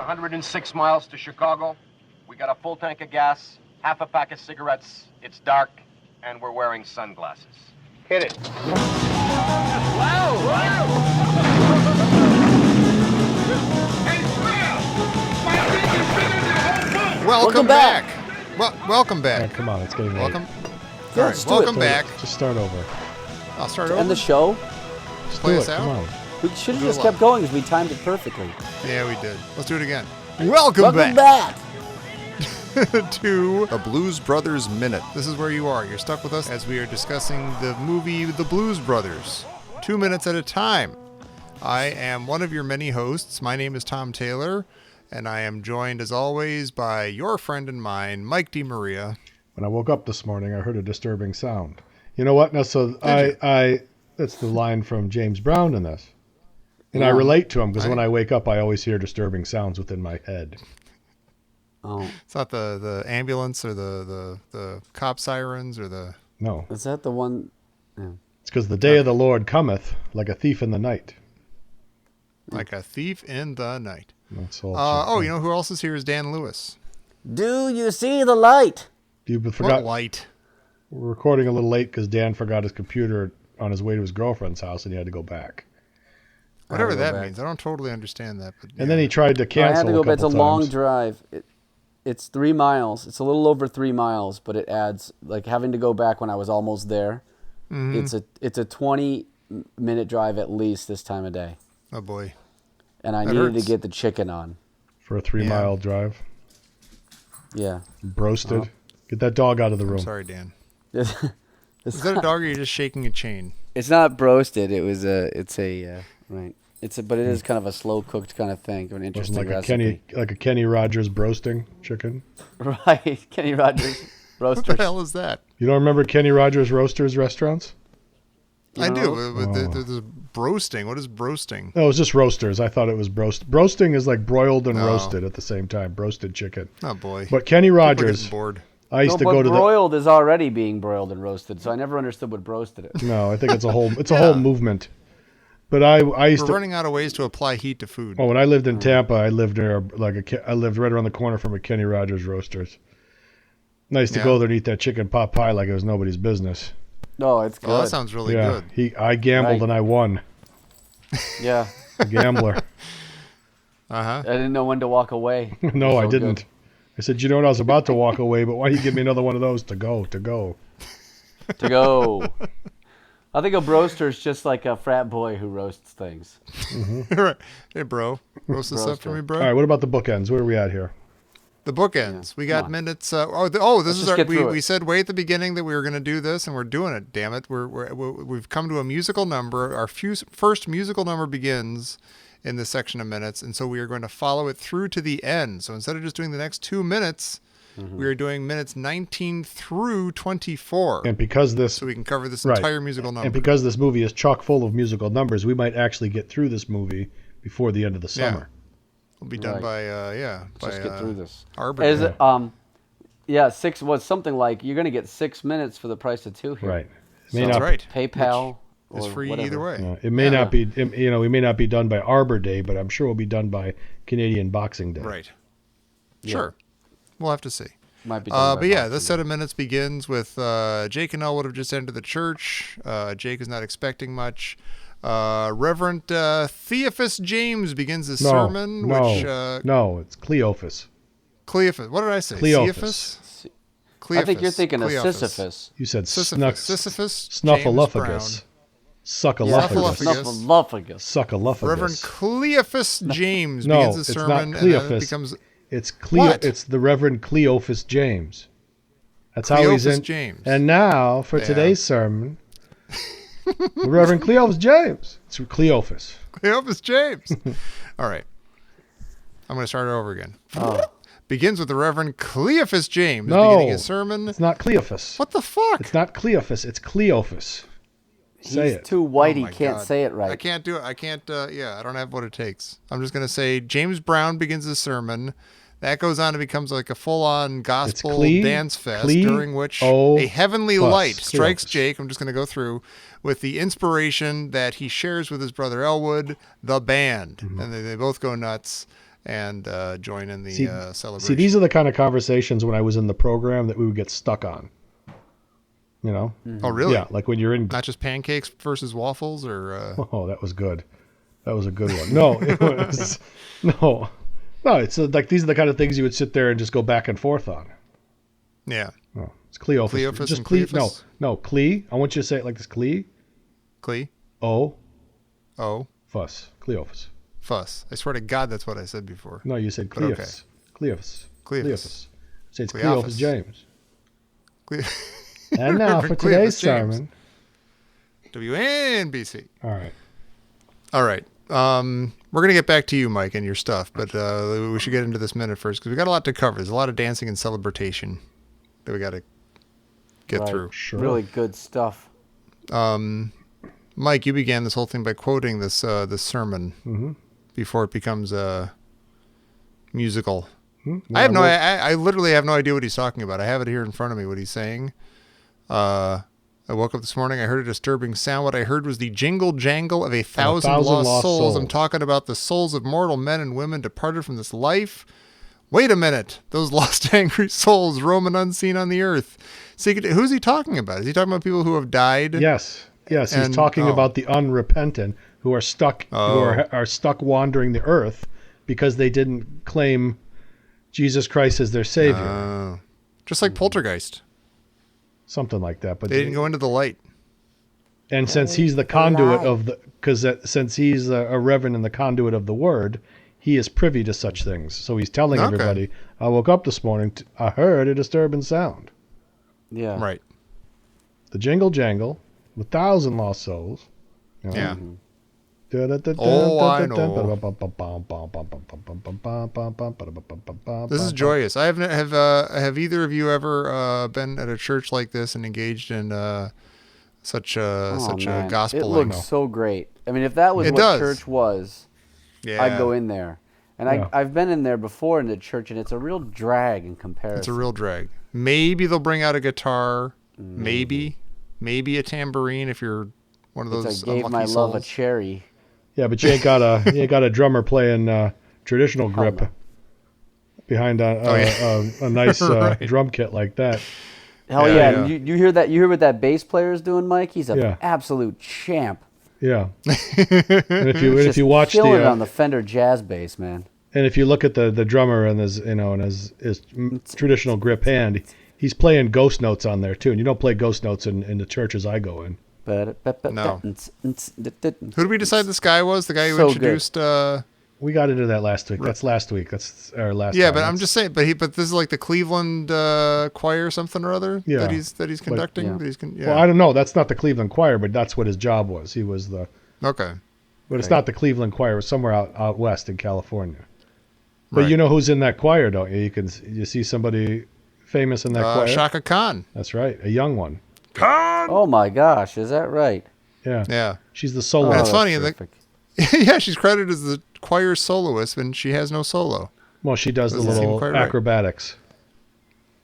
106 miles to Chicago. We got a full tank of gas, half a pack of cigarettes. It's dark, and we're wearing sunglasses. Hit it. Wow! Welcome back. Welcome back. Oh, come on, it's getting late. Welcome. Yeah, All let's right, do welcome it. back. Just start over. I'll start To over. end the show, Just Play do us it. out? Come on. we should have Do just a kept lot. going because we timed it perfectly. Yeah, we did. Let's do it again. Welcome Welcome back back. to a Blues Brothers Minute. This is where you are. You're stuck with us as we are discussing the movie The Blues Brothers, 2 minutes at a time. I am one of your many hosts. My name is Tom Taylor, and I am joined, as always, by your friend and mine, Mike DiMaria. When I woke up this morning, I heard a disturbing sound. You know what? Now, so that's the line from James Brown in this. And I relate to him because when I wake up, I always hear disturbing sounds within my head. Oh, It's not the ambulance or the cop sirens or the... No. is that the one? Yeah. It's because the day of the Lord cometh like a thief in the night. Like a thief in the night. That's all. You know who else is here is Dan Lewis. Do you see the light? You What forgot. light? We're recording a little late because Dan forgot his computer on his way to his girlfriend's house and he had to go back. Whatever go that back. means. I don't totally understand that. But And then he tried to I cancel had to go back. It's a couple long times. drive. It's 3 miles. It's a little over 3 miles, but it adds like having to go back when I was almost there. Mm-hmm. It's a 20-minute drive at least this time of day, Oh, boy. and I That needed hurts. to get the chicken on. For a 3-mile drive. Yeah. Broasted. Get that dog out of the room. Sorry, Dan. It's Is that a dog or are you just shaking a chain? not broasted. It's right. But it is kind of a slow cooked kind of thing, an Wasn't interesting like recipe. a Kenny Rogers broasting chicken. Right, Kenny Rogers What roasters. the hell is that? You don't remember Kenny Rogers Roasters restaurants? I do. know? But there's broasting. What is broasting? No, it was just roasters. I thought it was broasting is like broiled and Oh. roasted at the same time. Broasted chicken. Oh, boy. But Kenny People are Rogers, getting bored. I used to but go to the. broiled is already being broiled and roasted, so I never understood what broasted is. No, I think it's a whole whole movement. But I used We're to. running out of ways to apply heat to food. Oh, when I lived in Tampa, I lived near I lived right around the corner from a Kenny Rogers Roasters. Nice to Yeah. go there and eat that chicken pot pie like it was nobody's business. No, it's good. Oh, that sounds really Yeah, good. I gambled Right. and I won. Yeah, A gambler. Uh-huh. I didn't know when to walk away. No, I So didn't. good. I said, you know what? I was about to walk away, but why don't you give me another one of those to go? To go. I think a broaster is just like a frat boy who roasts things. Right. Hey, bro. Roast this up for me, bro. All right, what about the bookends? Where are we at here? The bookends. We got Come on. minutes. This Let's is just our. get through We it. said way at the beginning that we were going to do this, and we're doing it. Damn it! We've come to a musical number. Our first musical number begins in this section of minutes, and so we are going to follow it through to the end. So instead of just doing the next 2 minutes, we are doing minutes 19 through 24, And because this so we can cover this Right. entire musical number. and because this movie is chock full of musical numbers, we might actually get through this movie before the end of the summer. We'll be done Right. by Just get through this. Arbor Is Day. it, yeah, something like you're going to get 6 minutes for the price of 2 here. Right. It may So not. That's right. PayPal It's or free whatever. either way. It may Yeah. not be. We may not be done by Arbor Day, but I'm sure we'll be done by Canadian Boxing Day. Right. Sure. We'll have to see. Might be done by But yeah, Boxing this Day. set of minutes begins with Jake and Elwood have just entered the church. Jake is not expecting much. Reverend Cleophus James begins his sermon, which no, it's Cleophus. Cleophas. What did I say? Cleophas. I think you're Cleophas. thinking of Cleophas. Sisyphus. You said Sisyphus. snuffleupagus. Suckaluphagus. Snuffleupagus. Snuffleupagus. Reverend Suckaluphagus. Cleophas James No, begins his it's not sermon, and then Cleophas. it becomes It's What? It's the Reverend Cleophus James. That's how he's Cleophas in. James. And now for Yeah. today's sermon, the Reverend Cleophas James. It's Cleophas. Cleophas James. All right. I'm going to start it over again. Oh. Begins with the Reverend Cleophas James No, beginning his sermon. It's not Cleophas. What the fuck? It's not Cleophas. It's Cleophas. Say He's it. too white, Oh he my can't God. say it right. I can't do it. I can't, I don't have what it takes. I'm just going to say James Brown begins his sermon. That goes on and becomes like a full-on gospel dance fest, during which a heavenly light strikes Jake. I'm just going to go through with the inspiration that he shares with his brother Elwood, the band. And they both go nuts and join in the celebration. See, these are the kind of conversations when I was in the program that we would get stuck on. You know? Oh, really? Yeah, like when you're in... Not just pancakes versus waffles, or... Oh, that was good. That was a good one. No, it was... No, it's like these are the kind of things you would sit there and just go back and forth on. Yeah. Oh, it's Cleophus. Cleophus just and Cleophus? No, Cle. I want you to say it like this. Cle. Cle. O. Fuss. Cleophus. Fuss. I swear to God, that's what I said before. No, you said Cleophus. Okay. Cleophus. Say it's Cleophus. Cleophus James. And now for today's sermon. WNBC. All right. We're going to get back to you, Mike, and your stuff, but we should get into this minute first because we got a lot to cover. There's a lot of dancing and celebration that we got to get through. Sure. Really good stuff. Mike, you began this whole thing by quoting this sermon before it becomes musical. Mm-hmm. I literally have no idea what he's talking about. I have it here in front of me, what he's saying. I woke up this morning, I heard a disturbing sound. What I heard was the jingle jangle of a thousand lost souls. I'm talking about the souls of mortal men and women departed from this life. Wait a minute. Those lost angry souls roaming unseen on the earth. See, who's he talking about? Is he talking about people who have died? Yes. He's talking about the unrepentant who are stuck who are stuck wandering the earth because they didn't claim Jesus Christ as their savior. Just like Poltergeist. Something like that, but they didn't go into the light. And since he's the conduit since he's a reverend and the conduit of the word, he is privy to such things. So he's telling everybody, I woke up this morning, I heard a disturbing sound. Yeah. Right. The jingle jangle, 1,000 lost souls. You know? Yeah. Oh, I know. This is joyous. Have either of you ever been at a church like this and engaged in such a gospel? It looks so great. I mean, if that was what church was, I'd go in there. And I've been in there before in the church, and it's a real drag in comparison. It's a real drag. Maybe they'll bring out a guitar. Maybe a tambourine if you're one of those. I gave my love a cherry. Yeah, but you ain't got a drummer playing traditional grip behind a nice drum kit like that. Hell yeah! You hear that? You hear what that bass player is doing, Mike? He's an absolute champ. Yeah. And if you watch killing it on the Fender jazz bass, man. And if you look at the drummer and his traditional grip hand, he's playing ghost notes on there too. And you don't play ghost notes in the churches I go in. No. Who did we decide this guy was? The guy who introduced. We got into that last week. That's last week. That's our last. Yeah, but I'm just saying. But this is like the Cleveland choir, something or other. Yeah. That he's conducting. Well, I don't know. That's not the Cleveland choir, but that's what his job was. He was the. Okay. But it's not the Cleveland choir. It's somewhere out west in California. But you know who's in that choir, don't you? You see somebody famous in that choir. Shaka Khan. That's right, a young one. Khan. Oh my gosh, is that right? Yeah. Yeah. She's the soloist. That's funny. Yeah, she's credited as the choir soloist, and she has no solo. Well, she does the little acrobatics.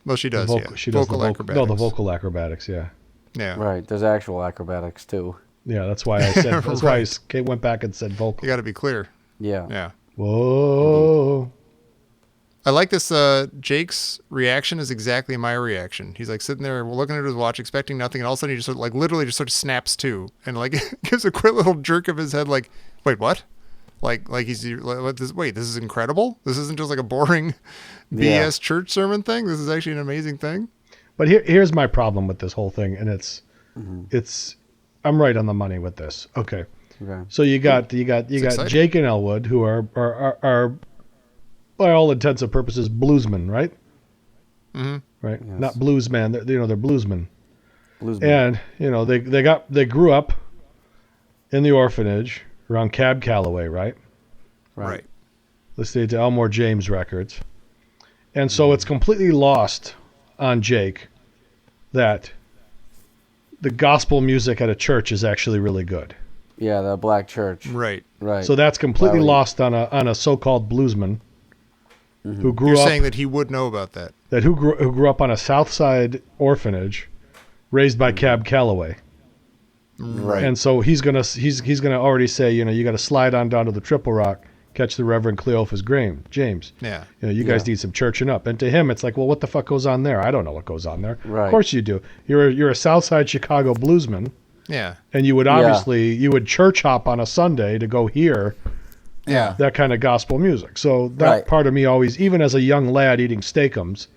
Well, she does. She does vocal acrobatics. No, the vocal acrobatics. Yeah. Yeah. Right. There's actual acrobatics too. Yeah, that's why I said. That's why I went back and said vocal. You got to be clear. Yeah. Yeah. Whoa. Indeed. I like this. Jake's reaction is exactly my reaction. He's like sitting there looking at his watch, expecting nothing, and all of a sudden he just literally just sort of snaps to, and like gives a quick little jerk of his head, like, "Wait, what?" Like he's like, "Wait, this is incredible. This isn't just like a boring BS church sermon thing. This is actually an amazing thing." But here's my problem with this whole thing, and it's I'm right on the money with this. Okay. So you got Jake and Elwood, who are by all intents and purposes bluesmen, right? Mm-hmm. Right. Yes. Not bluesmen. They're bluesmen. And they grew up in the orphanage around Cab Calloway, right? Right. Listening to Elmore James records, and so it's completely lost on Jake that the gospel music at a church is actually really good. Yeah, the black church. Right. Right. So that's completely lost on a so-called bluesman who grew You're up saying that he would know about that. who grew up on a South Side orphanage, raised by Cab Calloway. Right. And so he's gonna already say, you got to slide on down to the Triple Rock, catch the Reverend Cleophus James. Yeah. You guys need some churching up. And to him, it's like, well, what the fuck goes on there? I don't know what goes on there. Right. Of course you do. You're a Southside Chicago bluesman. Yeah. And you would obviously you would church hop on a Sunday to go hear that kind of gospel music. So that part of me always, even as a young lad eating steakums,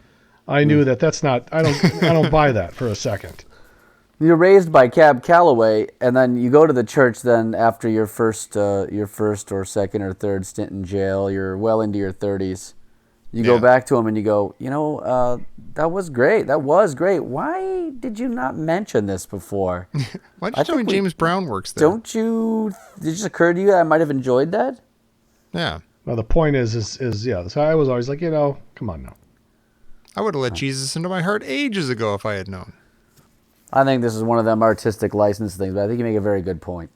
I knew that's not. I don't buy that for a second. You're raised by Cab Calloway, and then you go to the church. Then after your first or second or third stint in jail, you're well into your 30s. You go back to him and you go, that was great. That was great. Why did you not mention this before? Why did you tell me James Brown works there? Did it just occur to you that I might have enjoyed that? Yeah. Well, the point is so I was always like, come on now. I would have let Jesus into my heart ages ago if I had known. I think this is one of them artistic license things, but I think you make a very good point.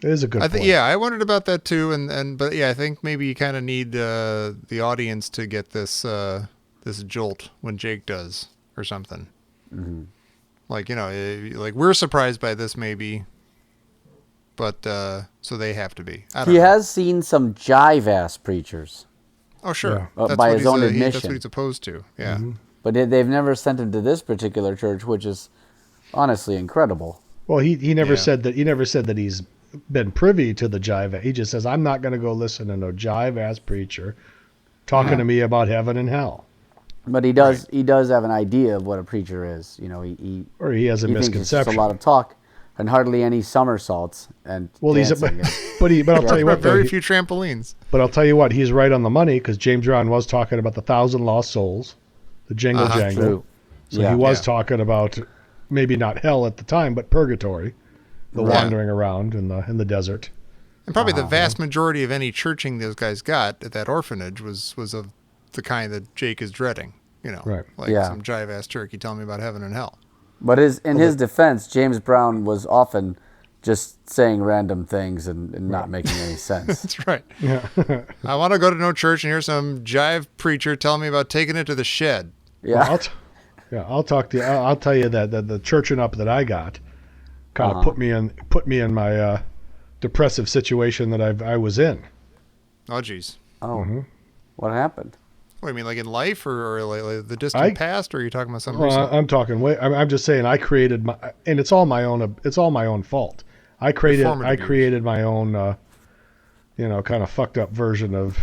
It is a good point. Yeah, I wondered about that too, but I think maybe you kind of need the audience to get this jolt when Jake does or something. Mm-hmm. Like we're surprised by this maybe, but so they have to be. He has seen some jive-ass preachers. Oh sure, by his own admission. That's what he's opposed to. Yeah, but they've never sent him to this particular church, which is honestly incredible. Well, he never said that. He never said that he's been privy to the jive. He just says, I'm not going to go listen to no jive ass preacher talking to me about heaven and hell. But he does have an idea of what a preacher is. He has a misconception. It's just a lot of talk and hardly any somersaults and dancing. But I'll tell you what, very few trampolines. But I'll tell you what, he's right on the money because James Brown was talking about the 1,000 lost souls, the jingle jangle. True. So he was talking about maybe not hell at the time, but purgatory, the wandering around in the desert. And probably the vast majority of any churching those guys got at that orphanage was of the kind that Jake is dreading. Some jive ass turkey telling me about heaven and hell. But in his defense, James Brown was often just saying random things and not making any sense. That's right. Yeah. I want to go to no church and hear some jive preacher telling me about taking it to the shed. Yeah. Well, I'll tell you that the churching up that I got kind of put me in my depressive situation that I was in. Oh geez. Oh. What happened? What do you mean, like in life or like the distant past, or are you talking about something? I'm talking I'm just saying I created and it's all my own fault. I created my own kind of fucked up version of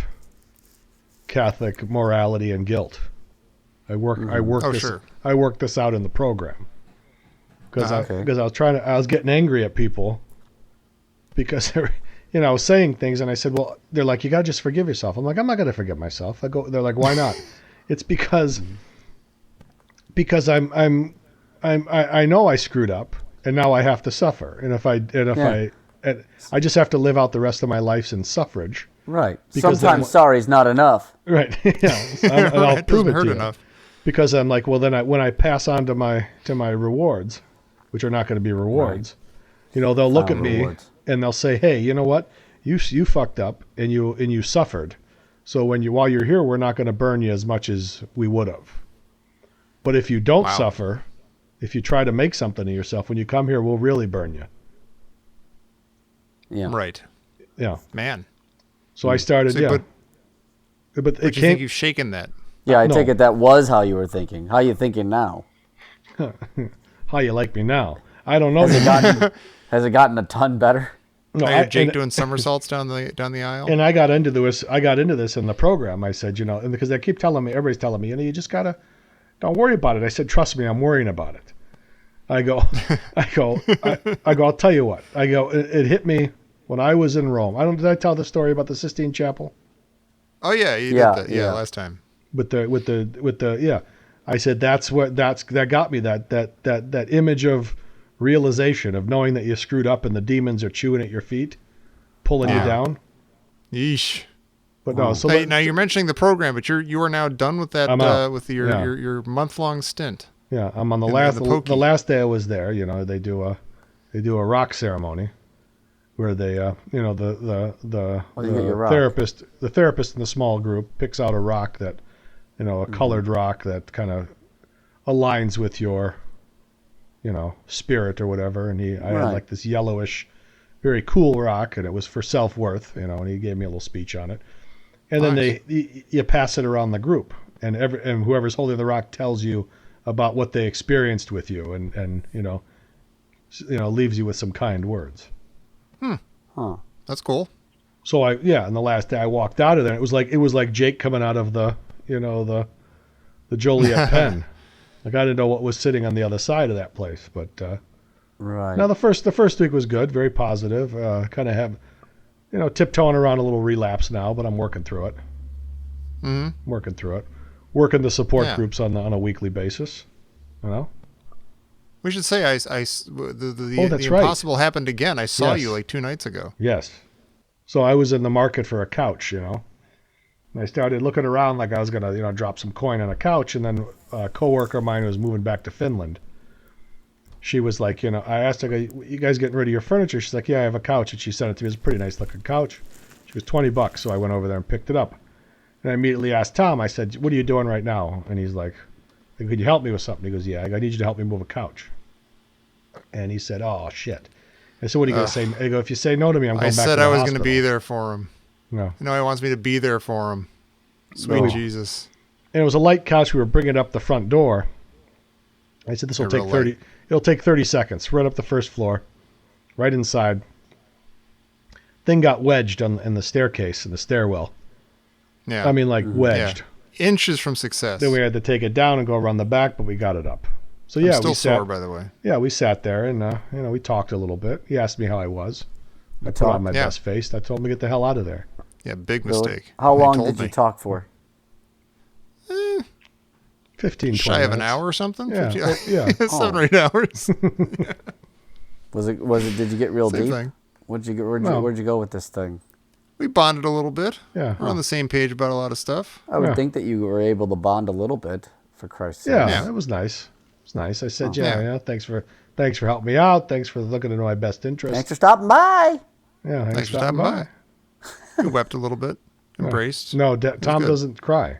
Catholic morality and guilt. I worked this out in the program because I was getting angry at people because I was saying things and I said, well, they're like, you got to just forgive yourself. I'm like, I'm not going to forgive myself. They're like, why not? It's because I know I screwed up and now I have to suffer. And I just have to live out the rest of my life in suffrage. Right. Sometimes sorry's not enough. Right. Yeah. I'll prove it to you. Enough. Because I'm like, well, then when I pass on to my rewards, which are not going to be rewards, they'll look at me and they'll say, hey, you know what? You fucked up and you suffered. So while you're here, we're not going to burn you as much as we would have. But if you don't suffer, if you try to make something of yourself, when you come here, we'll really burn you. Yeah. Right. Yeah. Man. So I started. But you think you've shaken that? Yeah, I take it that was how you were thinking. How are you thinking now? How you like me now? I don't know. Has it gotten a ton better? No, Jake doing somersaults down the aisle. And I got into this in the program. I said, and because they keep telling me, everybody's telling me, you just gotta don't worry about it. I said, trust me, I'm worrying about it. I go, I'll tell you what. I go, it hit me when I was in Rome. Did I tell the story about the Sistine Chapel? Oh yeah, you did that. Yeah, last time. With the I said that got me that image of realization of knowing that you screwed up and the demons are chewing at your feet, pulling you down. Yeesh. But no, so now you're mentioning the program, but you are now done with that with your month-long stint. Yeah, I'm on the last day I was there. They do a rock ceremony where they the therapist in the small group picks out a rock that a colored rock that kind of aligns with your, spirit or whatever. And I had like this yellowish, very cool rock, and it was for self-worth, and he gave me a little speech on it. And then you pass it around the group, and whoever's holding the rock tells you about what they experienced with you, and leaves you with some kind words. Huh. That's cool. So and the last day I walked out of there, it was like Jake coming out of the Joliet pen. Like I didn't know what was sitting on the other side of that place, but Right. now the first week was good, very positive. Kind of have, tiptoeing around a little relapse now, but I'm working through it. Mm-hmm. Working through it. Working the support groups on a weekly basis. We should say the that's right. impossible happened again. I saw Yes. you like 2 nights ago. Yes. So I was in the market for a couch, and I started looking around like I was gonna, drop some coin on a couch, and then a coworker of mine who was moving back to Finland. She was like, I asked her, "You guys getting rid of your furniture?" She's like, "Yeah, I have a couch," and she sent it to me. It's a pretty nice looking couch. She was $20, so I went over there and picked it up. And I immediately asked Tom. I said, "What are you doing right now?" And he's like, "Could you help me with something?" He goes, "Yeah, I need you to help me move a couch." And he said, "Oh shit." I said, "What are you gonna say?" I go, "If you say no to me, I'm going I back to said the I was hospital." going to be there for him. No. He wants me to be there for him. Sweet No. Jesus. And it was a light couch. We were bringing up the front door. I said, "This will take real 30. light. It'll take 30 seconds. Run up the first floor, right inside." Thing got wedged in the staircase in the stairwell. Yeah. I mean, like wedged. Yeah. Inches from success. Then we had to take it down and go around the back, but we got it up. So I'm yeah, still we sat. sore, by the way. Yeah, we sat there and we talked a little bit. He asked me how I was. I put talked? on my Yeah. best face. I told him to get the hell out of there. Yeah, big Really? mistake. How They long told did you me. talk for? 15, 20 Shy of an minutes. hour or something? Yeah, 50 well, yeah. 7 or 8 hours. Was it? Did you get real Same deep? thing. No. Where'd you go with this thing? We bonded a little bit. Yeah. We're on the same page about a lot of stuff. I would Yeah. think that you were able to bond a little bit, for Christ's sake. Yeah, Yeah. that was nice. It was nice. I said, Yeah. thanks for helping me out. Thanks for looking into my best interest. Thanks for stopping by. Yeah, Thanks for stopping by. We wept a little bit. Embraced. No, Tom good. doesn't cry.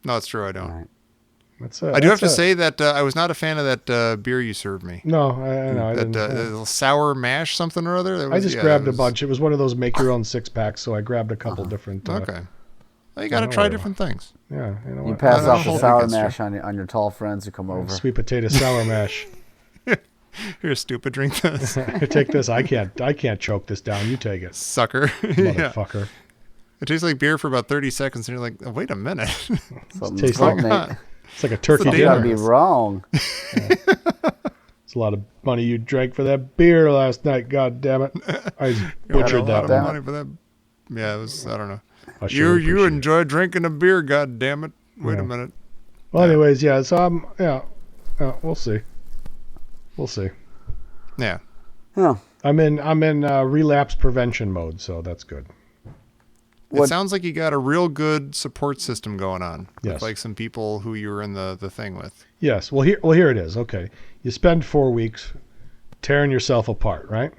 No, it's true. I don't. Right. I do have to say that I was not a fan of that beer you served me. No, I know. I That didn't. little sour mash something or other. That I was- just yeah, grabbed that a bunch. It was one of those make your own 6-packs, so I grabbed a couple different. Okay. Well, you got to know try what I different things. Yeah, you know You what? pass No, off the hold sour against mash on your tall friends who come over. Sweet potato sour mash. Here, stupid, drink this. Here, take this. I can't choke this down. You take it, Sucker. yeah. motherfucker. It tastes like beer for about 30 seconds, and you're like, oh, wait a minute. tastes like- ain't- It's like a turkey What's the You gotta dinner. be wrong. It's a lot of money you drank for that beer last night. God damn it! I You got a butchered lot that of one. money for that. Yeah, it was, I don't know. I sure You appreciate it. enjoy drinking a beer, God damn it. Wait Yeah. a minute. Well, anyways, yeah. So we'll see. We'll see. Yeah. Huh. I'm in relapse prevention mode, so that's good. It What- sounds like you got a real good support system going on. Yes. With like some people who you were in the thing with. Yes. Well, here it is. Okay, you spend 4 weeks tearing yourself apart, right?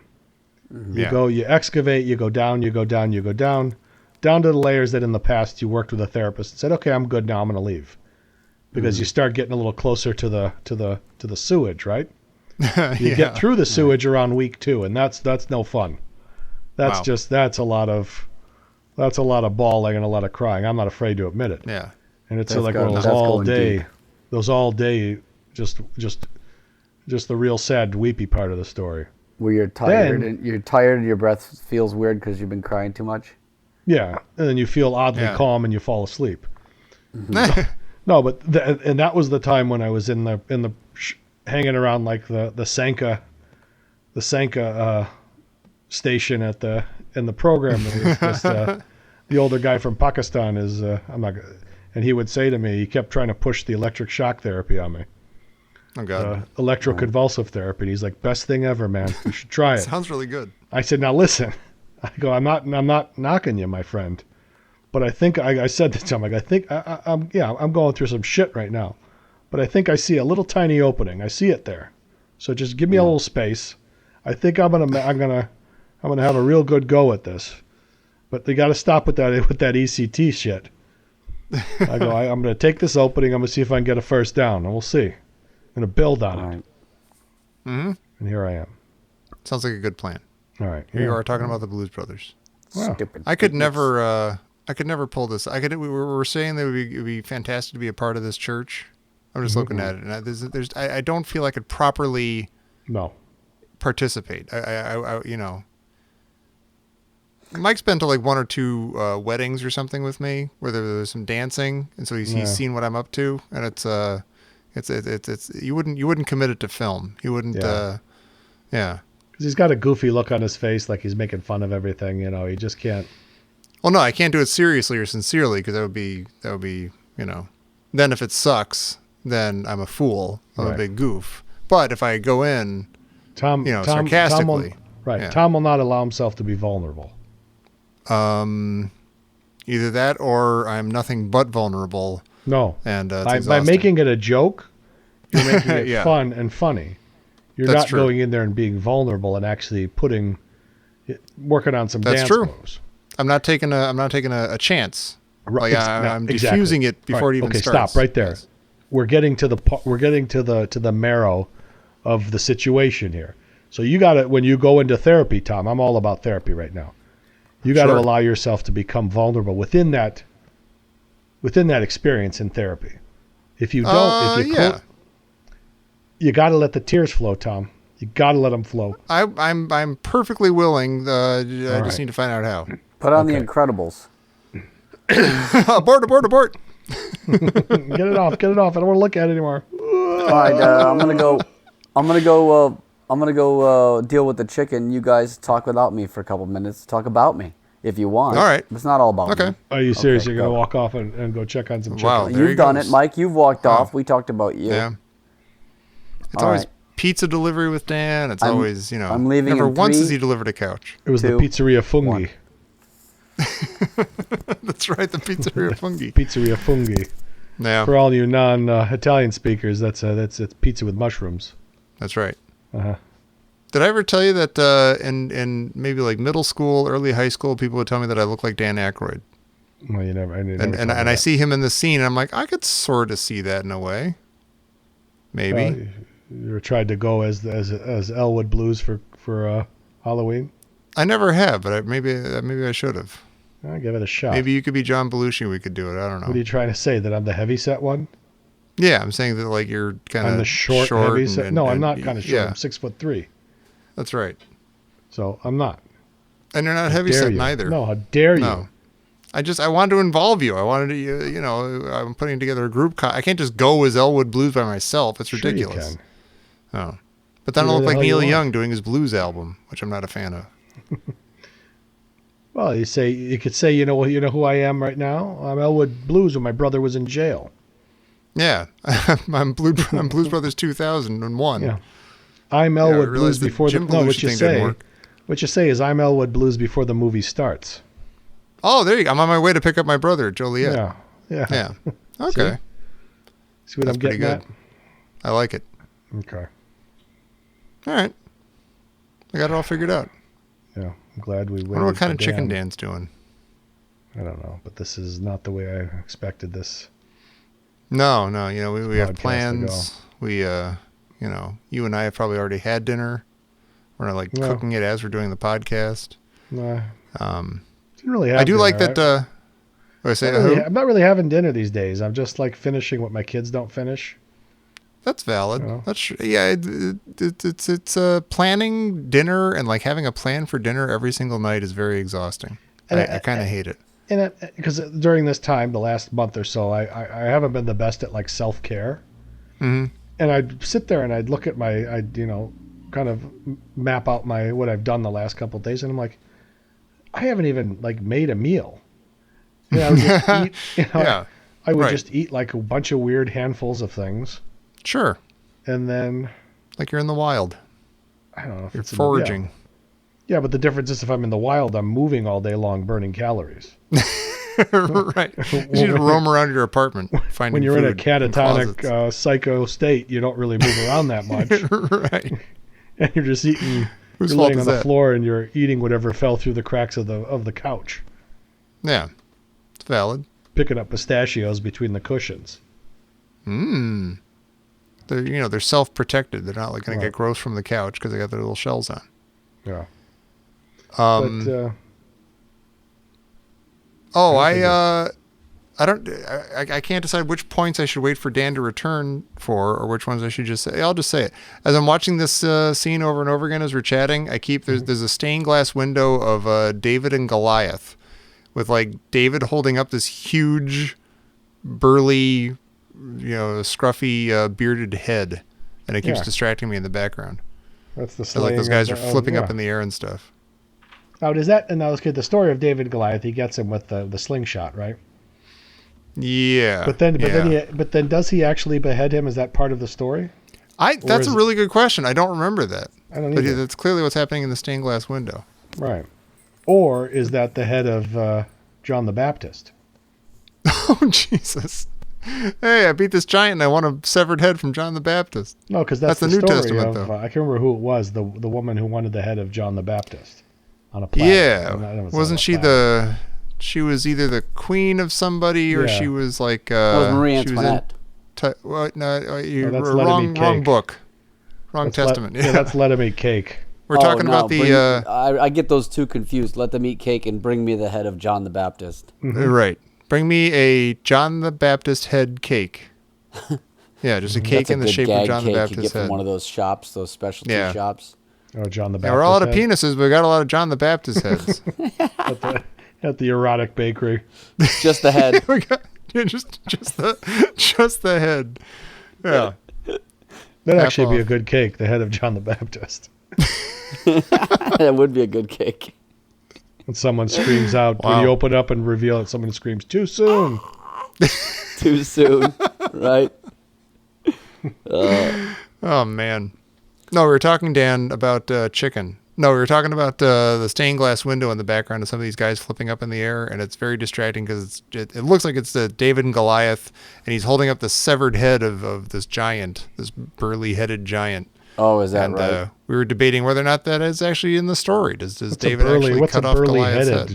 You Yeah. go, you excavate, you go down, you go down, you go down to the layers that in the past you worked with a therapist and said, okay, I'm good now, I'm going to leave, because you start getting a little closer to the sewage, right? You get through the sewage around week 2, and that's no fun. That's Wow. that's a lot of bawling and a lot of crying. I'm not afraid to admit it. Yeah. And it's That's like one of going- those that's all going day, deep. those all day, just the real sad, weepy part of the story. Where you're tired Then- and your breath feels weird because you've been crying too much. Yeah, and then you feel oddly Yeah. calm and you fall asleep. No, but and that was the time when I was in the hanging around like the Sanka station in the program. It was just, the older guy from Pakistan is and he would say to me, he kept trying to push the electric shock therapy on me, Oh, God. electroconvulsive therapy. And he's like, best thing ever, man. You should try it. Sounds really good. I said, now listen. I go, I'm not knocking you, my friend, but I think I said to him, like, I think I'm going through some shit right now, but I think I see a little tiny opening. I see it there, so just give me a little space. I think I'm gonna have a real good go at this, but they got to stop with that ECT shit. I go, I'm going to take this opening. I'm going to see if I can get a first down, and we'll see. I'm going to build on it. Mm-hmm. And here I am. Sounds like a good plan. All right. Here you are talking about the Blues Brothers. Wow. Stupid. I could never pull this. We were saying that it would be fantastic to be a part of this church. I'm just looking at it, and I don't feel I could properly participate. I you know. Mike's been to like one or two weddings or something with me where there was some dancing, and so he's seen what I'm up to, and it's you wouldn't commit it to film. You wouldn't. Yeah. Because he's got a goofy look on his face, like he's making fun of everything. You know, he just can't. Well, no, I can't do it seriously or sincerely because that would be you know. Then if it sucks, then I'm a fool. I'm a big goof. But if I go in, sarcastically, Tom will not allow himself to be vulnerable. Either that or I'm nothing but vulnerable. No. And by making it a joke, you're making it fun and funny. You're not going in there and being vulnerable and actually working on some dance moves. I'm not taking a chance. Right. Like I'm diffusing it before it even starts. Stop right there. Yes. We're getting to the marrow of the situation here. So you got to, when you go into therapy, Tom, I'm all about therapy right now. You got to allow yourself to become vulnerable within that experience in therapy. If you don't, you got to let the tears flow, Tom. You got to let them flow. I'm perfectly willing. I just need to find out how. Put on The Incredibles. Abort. Get it off. I don't want to look at it anymore. All right, I'm gonna go deal with the chicken. You guys talk without me for a couple minutes. Talk about me if you want. All right. It's not all about me. Are you serious? You're going to walk off and go check on some chicken? Wow. You've done it, Mike. You've walked off. We talked about you. Yeah. It's always pizza delivery with Dan. It's always, I'm leaving never in once 3, has he delivered a couch. It was 2, the Pizzeria Fungi. 1. That's right, the Pizzeria Fungi. Pizzeria Fungi. Yeah. For all you non-Italian speakers, that's pizza with mushrooms. That's right. Uh-huh. Did I ever tell you that in maybe like middle school, early high school, people would tell me that I look like Dan Aykroyd? Well, you never. And I see him in the scene, and I'm like, I could sort of see that in a way. Maybe. You tried to go as Elwood Blues for Halloween? I never have, but maybe I should have. I'll give it a shot. Maybe you could be John Belushi. We could do it. I don't know. What are you trying to say? That I'm the heavyset one? Yeah, I'm saying that like you're kind of. I'm the short heavyset. No, I'm not kind of short. Yeah. I'm 6'3". That's right. So I'm not. And you're not heavyset neither. No, how dare you? No. I wanted to involve you. I wanted to, I'm putting together a group. I can't just go as Elwood Blues by myself. It's ridiculous. Sure you can. Oh. But then I'll look like Neil Young doing his blues album, which I'm not a fan of. Well, you could say, you know who I am right now? I'm Elwood Blues when my brother was in jail. Yeah. I'm Blues Brothers 2001. Yeah. I'm Elwood Blues before the what you say is I'm Elwood Blues before the movie starts. Oh, there you go. I'm on my way to pick up my brother, Joliet. Yeah. Okay. See what I'm getting at? I like it. Okay. All right. I got it all figured out. Yeah. I'm glad we waited. I wonder what kind of chicken Dan's doing. I don't know, but this is not the way I expected this. No. We have plans. We, you and I have probably already had dinner. We're not cooking it as we're doing the podcast. No. Didn't really have I do dinner, like that. I'm not really having dinner these days. I'm just finishing what my kids don't finish. That's valid. That's it's planning dinner and having a plan for dinner every single night is very exhausting. I kind of hate it. And because during this time, the last month or so, I haven't been the best at self-care. Mm-hmm. And I'd sit there and I'd look at kind of map out what I've done the last couple of days, and I'm like, I haven't even made a meal. I would just eat. I would just eat a bunch of weird handfuls of things. Sure. And then, like you're in the wild. I don't know if you're foraging. Yeah, but the difference is if I'm in the wild, I'm moving all day long, burning calories. Right. You need to roam around your apartment, finding when you're food in a catatonic psycho state, you don't really move around that much. Right. And you're just eating. You're laying on the floor and you're eating whatever fell through the cracks of the couch. Yeah, it's valid. picking up pistachios between the cushions. They're self-protected. They're not like going to get gross from the couch because they got their little shells on. Yeah. I can't decide which points I should wait for Dan to return for, or which ones I should just say. I'll just say it. As I'm watching this scene over and over again as we're chatting, there's a stained glass window of David and Goliath, with like David holding up this huge, burly, scruffy, bearded head, and it keeps distracting me in the background. That's the so like those guys are flipping up in the air and stuff. Now, the story of David and Goliath, he gets him with the slingshot, right? Yeah. But then does he actually behead him? Is that part of the story? That's a really good question. I don't remember that. I don't either. But that's clearly what's happening in the stained glass window. Right. Or is that the head of John the Baptist? Oh, Jesus. Hey, I beat this giant and I want a severed head from John the Baptist. No, because that's the New story Testament, of, though. I can't remember who it was, the woman who wanted the head of John the Baptist on a platter. Yeah. Wasn't she she was either the queen of somebody or she was like... That was Marie Antoinette. Wrong book. Wrong testament. That's Let Him Eat Cake. We're talking about the... I get those two confused. Let them eat cake and bring me the head of John the Baptist. Right. Bring me a John the Baptist head cake. Yeah, just a cake in the shape of John the Baptist you get head. from one of those shops, those specialty shops. Oh, John the Baptist. Yeah, we're all out of penises, but we got a lot of John the Baptist heads. At the erotic bakery. Just the head. just the head. Yeah. That'd actually be a good cake, the head of John the Baptist. That would be a good cake. And someone screams out, when you open up and reveal it, someone screams, "Too soon." Too soon, right? Oh, man. No, we were talking, Dan, about chicken. No, we were talking about the stained glass window in the background of some of these guys flipping up in the air, and it's very distracting because it looks like it's the David and Goliath, and he's holding up the severed head of this giant, this burly-headed giant. Oh, is that right? We were debating whether or not that is actually in the story. Does David actually cut off Goliath's head?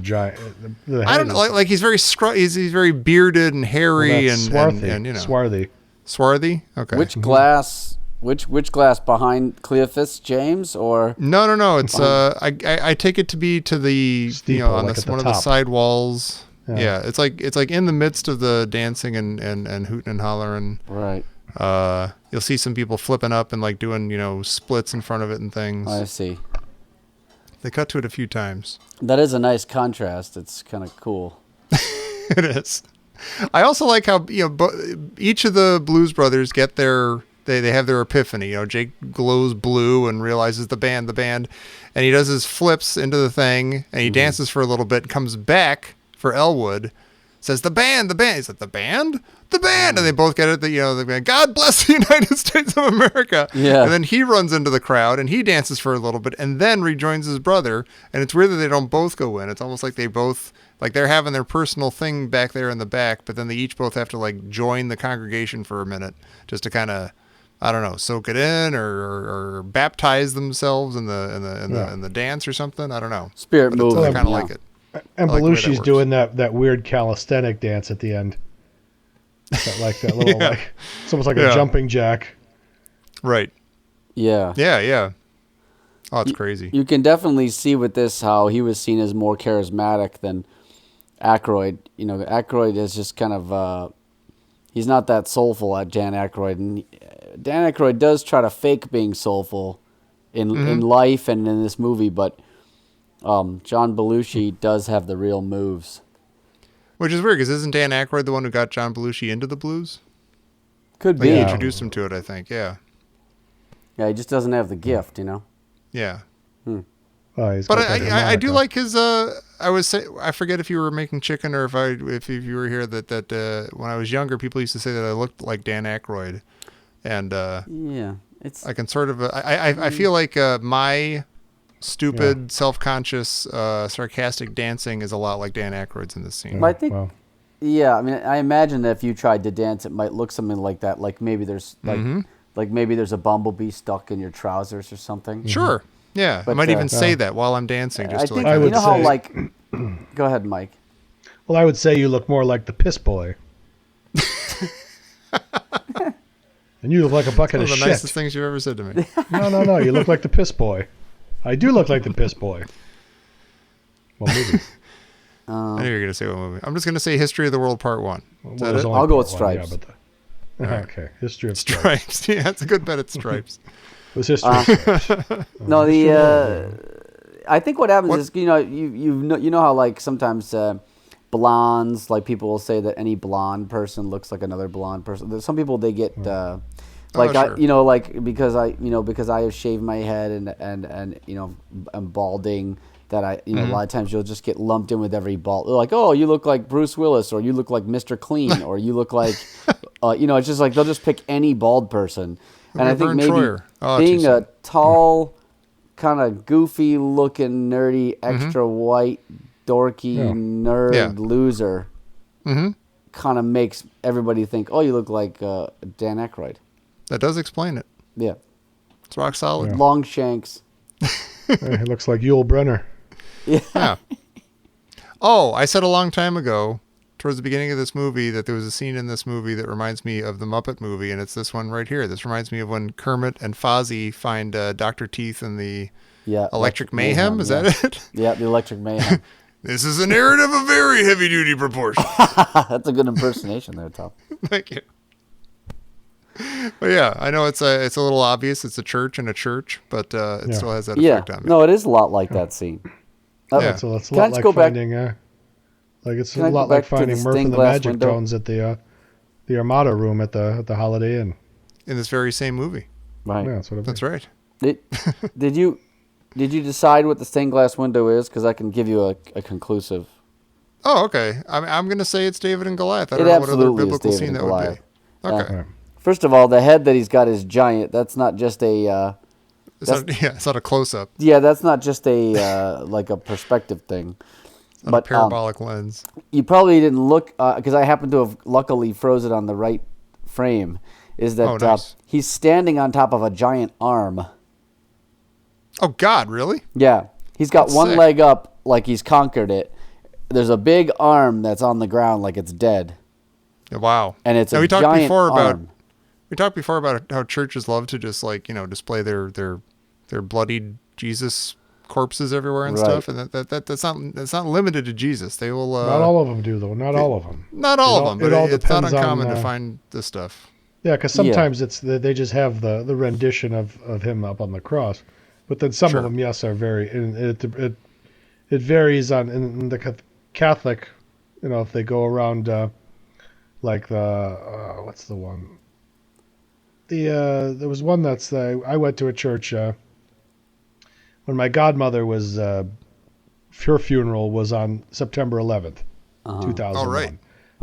I don't know. Like he's very he's very bearded and hairy and swarthy. Swarthy. Okay. Which glass? Which glass behind Cleophus James or? No. It's I take it to be to the steeple, on like one of the side walls. Yeah. It's like in the midst of the dancing and hooting and hollering. Right. You'll see some people flipping up and like doing, splits in front of it and things. I see. They cut to it a few times. That is a nice contrast. It's kind of cool. It is. I also like how, each of the Blues Brothers get they have their epiphany. Jake glows blue and realizes the band, and he does his flips into the thing and he dances for a little bit, comes back for Elwood, says the band. He's like, the band, and they both get it. The God bless the United States of America. Yeah. And then he runs into the crowd and he dances for a little bit and then rejoins his brother. And it's weird that they don't both go in. It's almost like they both, like they're having their personal thing back there in the back, but then they each both have to like join the congregation for a minute just to kind of, I don't know, soak it in or baptize themselves in the dance or something. I don't know. Spirit movement. I kind of like it. And Belushi's doing that weird calisthenic dance at the end. That little it's almost like a jumping jack. Right. Yeah. Yeah. Oh, it's crazy. You can definitely see with this how he was seen as more charismatic than Aykroyd. Aykroyd is just kind of he's not that soulful at Dan Aykroyd, and Dan Aykroyd does try to fake being soulful in life and in this movie, but John Belushi does have the real moves. Which is weird, because isn't Dan Aykroyd the one who got John Belushi into the blues? Could be. He introduced him to it, I think, yeah. Yeah, he just doesn't have the gift, Yeah. Oh, but I do like his, I forget if you were making chicken or if you were here that when I was younger, people used to say that I looked like Dan Aykroyd. And I can sort of, I feel like my stupid, self-conscious, sarcastic dancing is a lot like Dan Aykroyd's in this scene. I think, I imagine that if you tried to dance, it might look something like that. Like maybe there's maybe there's a bumblebee stuck in your trousers or something. Sure. Yeah. But, I might even say that while I'm dancing. Just I to think, like, how go ahead, Mike. Well, I would say you look more like the piss boy. And you look like a bucket One of of the shit. nicest things you've ever said to me. No. You look like the piss boy. I do look like the piss boy. What movie? I knew you were going to say what movie. I'm just going to say History of the World Part 1. Is that there's it? only I'll go with part one, Stripes. Okay, History of Stripes. Stripes. Yeah, it's a good bet at Stripes. It was History of Stripes. No, I think what happens is you know how like sometimes blondes, like people will say that any blonde person looks like another blonde person. There's some people they get like sure. because I have shaved my head and I'm balding. That a lot of times you'll just get lumped in with every bald. They're like, oh, you look like Bruce Willis, or you look like Mr. Clean, or you look like, it's just like they'll just pick any bald person. And I think Vern maybe Troyer. being a tall, kind of goofy looking, nerdy, extra white, dorky, nerd loser kind of makes everybody think, oh, you look like Dan Aykroyd. That does explain it. Yeah. It's rock solid. Long shanks. He looks like Yul Brynner. Yeah. Oh, I said a long time ago, towards the beginning of this movie, that there was a scene in this movie that reminds me of the Muppet movie, and it's this one right here. This reminds me of when Kermit and Fozzie find Dr. Teeth in the Electric Mayhem. Is that it? Yeah, the Electric Mayhem. This is a narrative of very heavy-duty proportions. That's a good impersonation there, Tom. Thank you. But yeah, I know it's a little obvious. It's a church and a church, but it still has that effect on me. No, it is a lot like that scene. So it's a lot like finding, it's a lot like finding Murph and the Magic Tones at the Armada room at the Holiday Inn. In this very same movie. Right. Yeah, that's right. Did you decide what the stained glass window is? Because I can give you a conclusive. Oh, okay. I'm going to say it's David and Goliath. I don't It know what other absolutely is biblical David scene and that Goliath. would be. Okay. First of all, the head that he's got is giant. That's not just a. It's not a close-up. Yeah, that's not just a like a perspective thing. Not a parabolic lens. You probably didn't look because I happen to have luckily froze it on the right frame. Is that nice. He's standing on top of a giant arm. Oh God, really? Yeah, he's got That's one sick. leg up like he's conquered it. There's a big arm that's on the ground like it's dead. Wow. And it's now, a giant arm. We talked before about how churches love to just display their bloodied Jesus corpses everywhere and stuff, and that's not limited to Jesus. They will. Not all of them do though. Not all of them. Not all of them, but it's not depends uncommon on, to find this stuff. Yeah, because sometimes they just have the rendition of him up on the cross, but then some of them, are very. It varies in the Catholic, if they go around like the what's the one. There was one that's I went to a church when my godmother was her funeral was on September 11th, 2001. Oh, right.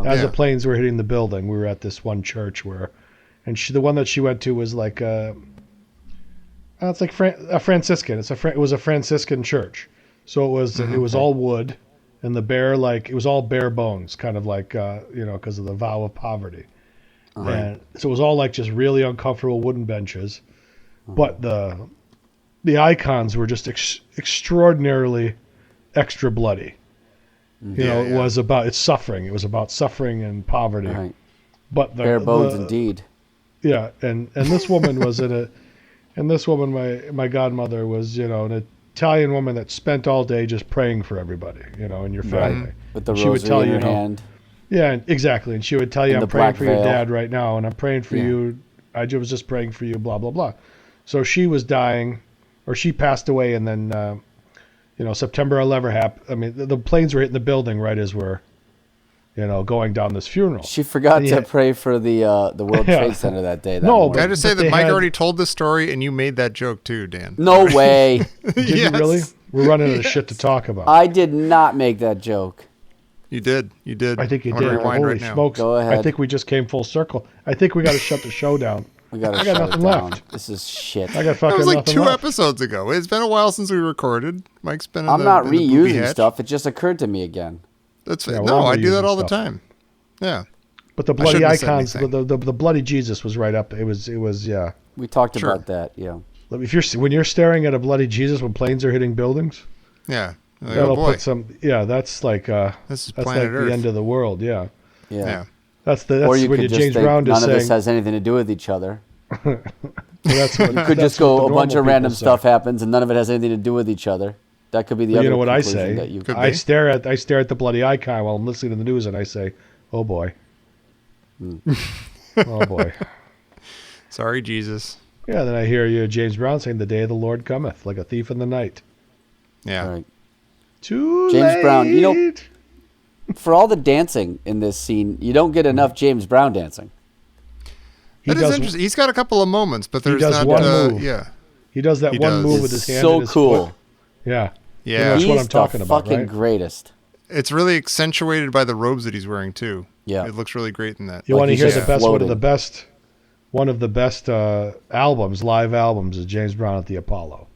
As the planes were hitting the building, we were at this one church and the one that she went to was like it's like a Franciscan. It was a Franciscan church, so it was all wood, and it was all bare bones, kind of like because of the vow of poverty. Right. And so it was all like just really uncomfortable wooden benches, but the icons were just extraordinarily extra bloody. It was about suffering. It was about suffering and poverty. Right. But bare bones indeed. Yeah, and this woman was my godmother was an Italian woman that spent all day just praying for everybody, in your family. Right. With the rosary in her hand. Yeah, exactly. And she would tell you, and I'm praying for your dad right now, and I'm praying for you. I was just praying for you, blah, blah, blah. So she was dying, or she passed away, and then, September 11th happened. I mean, the planes were hitting the building right as we're, going down this funeral. She forgot to pray for the World Trade Center that day. Can I just say that Mike already told this story, and you made that joke too, Dan? No way. Did you really? We're running out of shit to talk about. I did not make that joke. You did. I think you did. Holy smokes. Go ahead. I think we just came full circle. I think we got to shut the show down. I got nothing left. This is shit. I got fucking That was like nothing 2 left. episodes ago. It's been a while since we recorded. Mike's been in I'm the not in the reusing poopy hatch. stuff. It just occurred to me again. That's Yeah, no, we're I do that all reusing the time. Yeah. But the bloody icons, the bloody Jesus was right up. It was yeah. We talked about that, yeah. When you're staring at a bloody Jesus when planes are hitting buildings. Yeah. Like, That'll oh boy, put some. Yeah, that's like this is that's planet like Earth. the end of the world. Yeah, Yeah. that's Or you when could just James think Brown none is of this saying. has anything to do with each other. That's what, You could that's just what go the a bunch normal of random people say. stuff happens and none of it has anything to do with each other. That could be the Well, other you know what I conclusion say? that you Could I be. stare at the bloody icon while I'm listening to the news, and I say, "Oh boy, oh boy." Sorry, Jesus. Yeah, then I hear you, James Brown, saying, "The day of the Lord cometh, like a thief in the night." Yeah. Right. Too James late. Brown, you know, for all the dancing in this scene, you don't get enough James Brown dancing. He That is does. interesting. He's got a couple of moments, but there's does not. one move. Yeah. He does that He one does. move It's with his hand so and his cool. foot. Yeah. Yeah. That's He's what I'm talking the about, fucking right? greatest. It's really accentuated by the robes that he's wearing too. Yeah. It looks really great in that. You Like want to he's hear just the best? floating. One of the best albums, live albums, is James Brown at the Apollo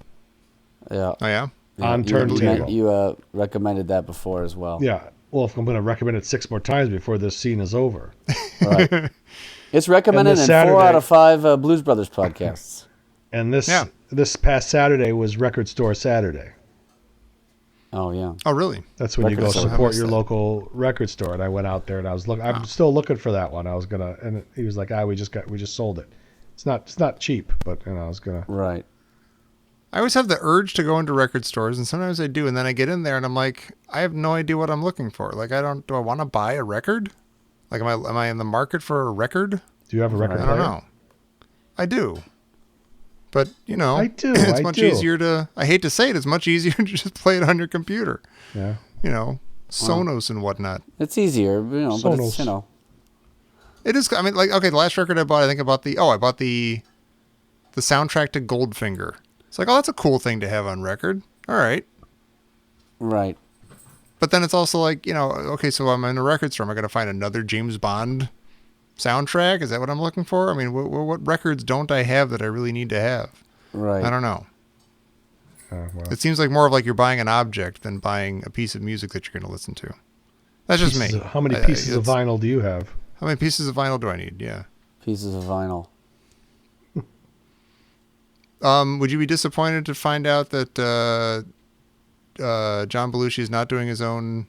Yeah. Oh yeah. on You- turntable. You recommended that before as well. Yeah. Well, if I'm going to recommend it 6 more times before this scene is over. Right. It's recommended in this 4 out Saturday- of 5 Blues Brothers podcasts. And this Yeah. this past Saturday was Record Store Saturday. Oh, yeah. Oh really? That's when you Record go store. support How your was that? local record store. And I went out there and I was looking. I'm still looking for that one. I was gonna, and he was like, we just sold it. It's not cheap, but I was gonna. Right. I always have the urge to go into record stores, and sometimes I do, and then I get in there and I'm like, I have no idea what I'm looking for. Like, do I want to buy a record? Like, am I in the market for a record? Do you have a record I player? don't know. I do. But, I do, it's I much do. easier to, I hate to say it, it's much easier to just play it on your computer. Yeah. Sonos and whatnot. It's easier, but it's, Sonos. It is, I mean, like, okay, the last record I bought, I bought the soundtrack to Goldfinger. It's like, oh, that's a cool thing to have on record. All right. Right. But then it's also like, okay, so I'm in a record store. Am I going to find another James Bond soundtrack? Is that what I'm looking for? I mean, what records don't I have that I really need to have? Right. I don't know. Well, It seems like more of like you're buying an object than buying a piece of music that you're going to listen to. That's just me. How many pieces of vinyl do you have? How many pieces of vinyl do I need? Yeah. Pieces of vinyl. Would you be disappointed to find out that John Belushi is not doing his own,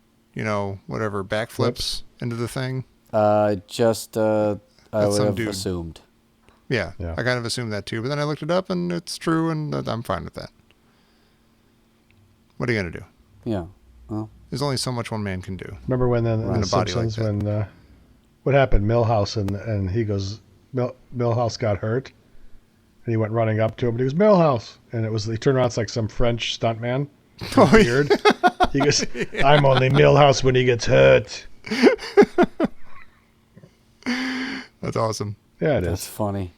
whatever, backflips into the thing? I would some have dude. assumed. Yeah, Yeah. I kind of assumed that too. But then I looked it up and it's true, and I'm fine with that. What are you going to do? Yeah. Well, There's only so much one man can do. Remember when in In the a body like Simpsons when what happened? Millhouse and he goes, Millhouse got hurt, and he went running up to him. And he goes, Millhouse, and he turned around. It's like some French stuntman. Weird. He goes, I'm only Millhouse when he gets hurt. That's awesome. Yeah, it that's is. funny.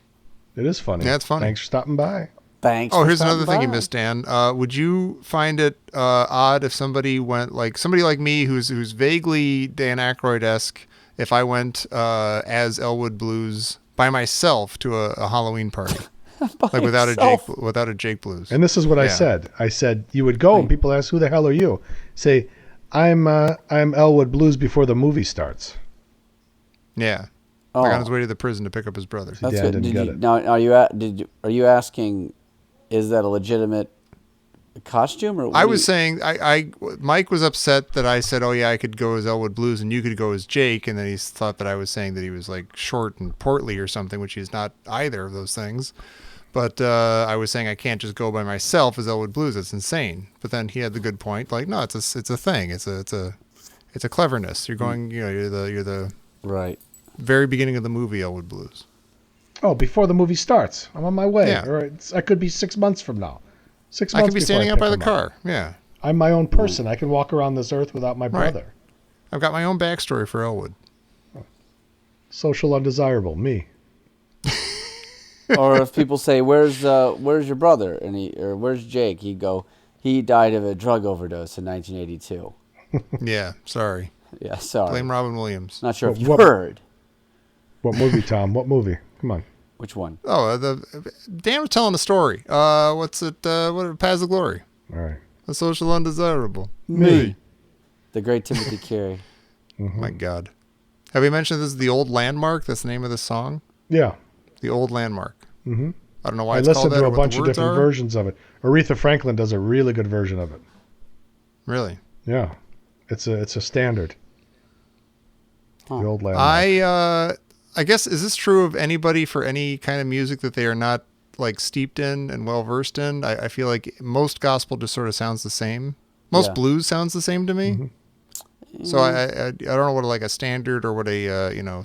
It is funny. Yeah, it's funny. Thanks for stopping by. Thanks. Oh, for here's another stopping thing you by. missed, Dan. Would you find it odd if somebody like me, who's vaguely Dan Aykroyd-esque, if I went as Elwood Blues by myself to a Halloween party, like without a Jake Blues? And this is what I Yeah. said. I said you would go, and people ask, "Who the hell are you?" Say, I'm Elwood Blues before the movie starts. Yeah, Oh, like on his way to the prison to pick up his brother. that's Dan good. didn't get it. Now, are you asking? Is that a legitimate costume or? I was saying, Mike was upset that I said, oh yeah, I could go as Elwood Blues and you could go as Jake, and then he thought that I was saying that he was like short and portly or something, which he's not either of those things. But I was saying I can't just go by myself as Elwood Blues. That's insane. But then he had the good point, like, no, it's a thing. It's a cleverness. You're going, you're the right. very beginning of the movie Elwood Blues. Oh, before the movie starts, I'm on my way. Yeah. Or I could be 6 months from now. 6 I months. could be before standing I out pick by the him up. car. Yeah, I'm my own person. I can walk around this earth without my Right. brother. I've got my own backstory for Elwood. Social undesirable. Me. Or if people say, "Where's your brother?" or "Where's Jake?" He'd go, "He died of a drug overdose in 1982." Yeah, sorry. Yeah, sorry. Blame Robin Williams. Not sure if you What- heard. What movie, Tom? What movie? Come on. Which one? Oh, Dan was telling a story. What's it? What Paths of Glory? All right. The Social Undesirable. Me. The great Timothy Carey. My God. Have we mentioned this is the Old Landmark? That's the name of the song. Yeah. The Old Landmark. Mm-hmm. I don't know why I it's called listened that to or a what the bunch of words different are. versions of it. Aretha Franklin does a really good version of it. Really? Yeah, it's a standard. Huh. The old landmark. I guess, is this true of anybody for any kind of music that they are not like steeped in and well versed in? I feel like most gospel just sort of sounds the same. Most Yeah. blues sounds the same to me. Mm-hmm. So I don't know what like a standard or what a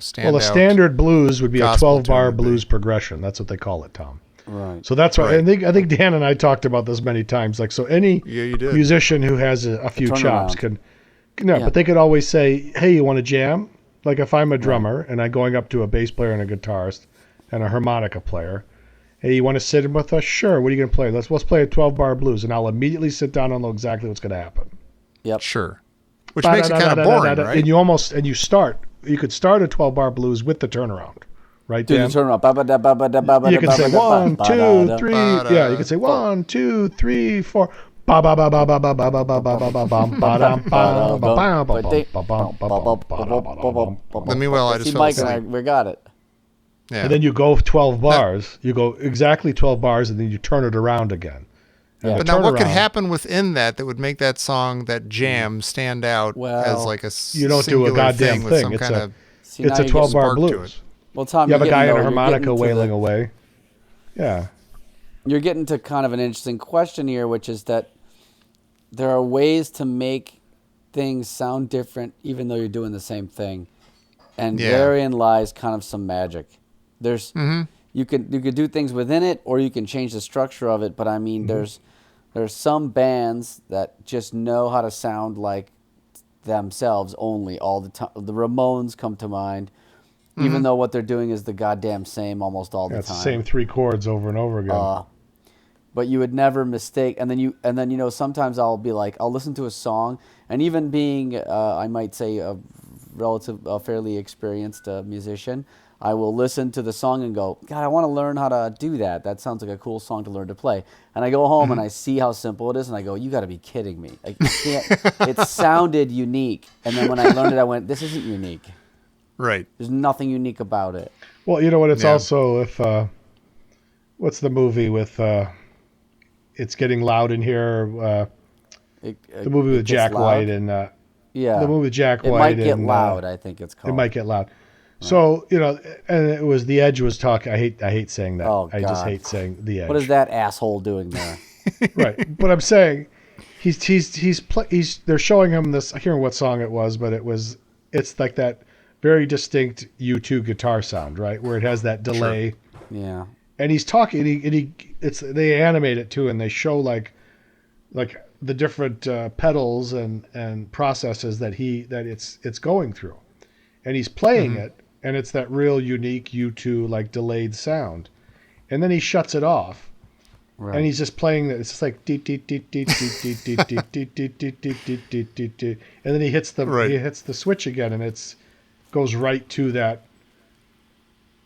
standout. Well, a standard blues would be a gospel 12-bar tune would be. blues progression. That's what they call it, Tom. Right. So that's why Right. I think Dan and I talked about this many times. Like, so any Yeah, you did. musician who has a few chops turnaround. but they could always say, "Hey, you want to jam?" Like if I'm a drummer and I'm going up to a bass player and a guitarist and a harmonica player, "Hey, you want to sit in with us?" "Sure. What are you going to play?" Let's play a 12-bar blues, and I'll immediately sit down and know exactly what's going to happen. Yep. Sure. Which makes it kind of boring, right? And you could start a 12-bar blues with the turnaround, right, Do the Dan? turnaround. You can say 1, 2, 3. Yeah, you can say 1, 2, 3, 4. Ba ba ba ba ba ba ba ba ba ba ba ba bum ba dum ba ba ba ba ba ba bum ba bum ba da ba bum ba Then meanwhile, I just See, fell Mike and I, asleep. we got it. Yeah. And then you go 12 bars. You go exactly 12 bars, and then you turn it around again. And Yeah. the But now, what could turnaround- happen within that would make that song, that jam, stand out Well, as like a You don't do a singular goddamn thing with thing. some It's kind a- of See, It's now a you're getting- 12-bar spark to blues. it. Well, Tom, You have a you're guy in getting, a though, you're harmonica getting to wailing the- away. Yeah. You're getting to kind of an interesting question here, which is that there are ways to make things sound different even though you're doing the same thing. And Yeah. therein lies kind of some magic. There's Mm-hmm. you could do things within it, or you can change the structure of it, but I mean there's some bands that just know how to sound like themselves only all the time. The Ramones come to mind. Even though what they're doing is the goddamn same almost all the It's time. the same 3 chords over and over again. But you would never mistake. And then sometimes I'll be like, I'll listen to a song, and even being I might say a fairly experienced musician, I will listen to the song and go, God, I want to learn how to do that. That sounds like a cool song to learn to play. And I go home and I see how simple it is, and I go, you got to be kidding me! I can't. It sounded unique, and then when I learned it, I went, this isn't unique. Right. There's nothing unique about it. Well, you know what? It's Yeah. also what's the movie with It's Getting Loud in Here? The movie with gets Jack loud. White and Yeah. the movie with Jack It White. might get and, loud. I think it's called. It might get loud. So and it was The Edge was talking. I hate saying that. Oh, I just God. hate saying The Edge. What is that asshole doing there? Right, but I'm saying they're showing him this. I can't remember what song it was, but it's like that very distinct U2 guitar sound, right, where it has that delay. Yeah. And he's talking, they animate it too, and they show like the different pedals and processes that it's going through, and he's playing it, and it's that real unique U2 like delayed sound, and then he shuts it off. Right. And he's just playing that. It's just like and then he hits the switch again, and it's goes right to that.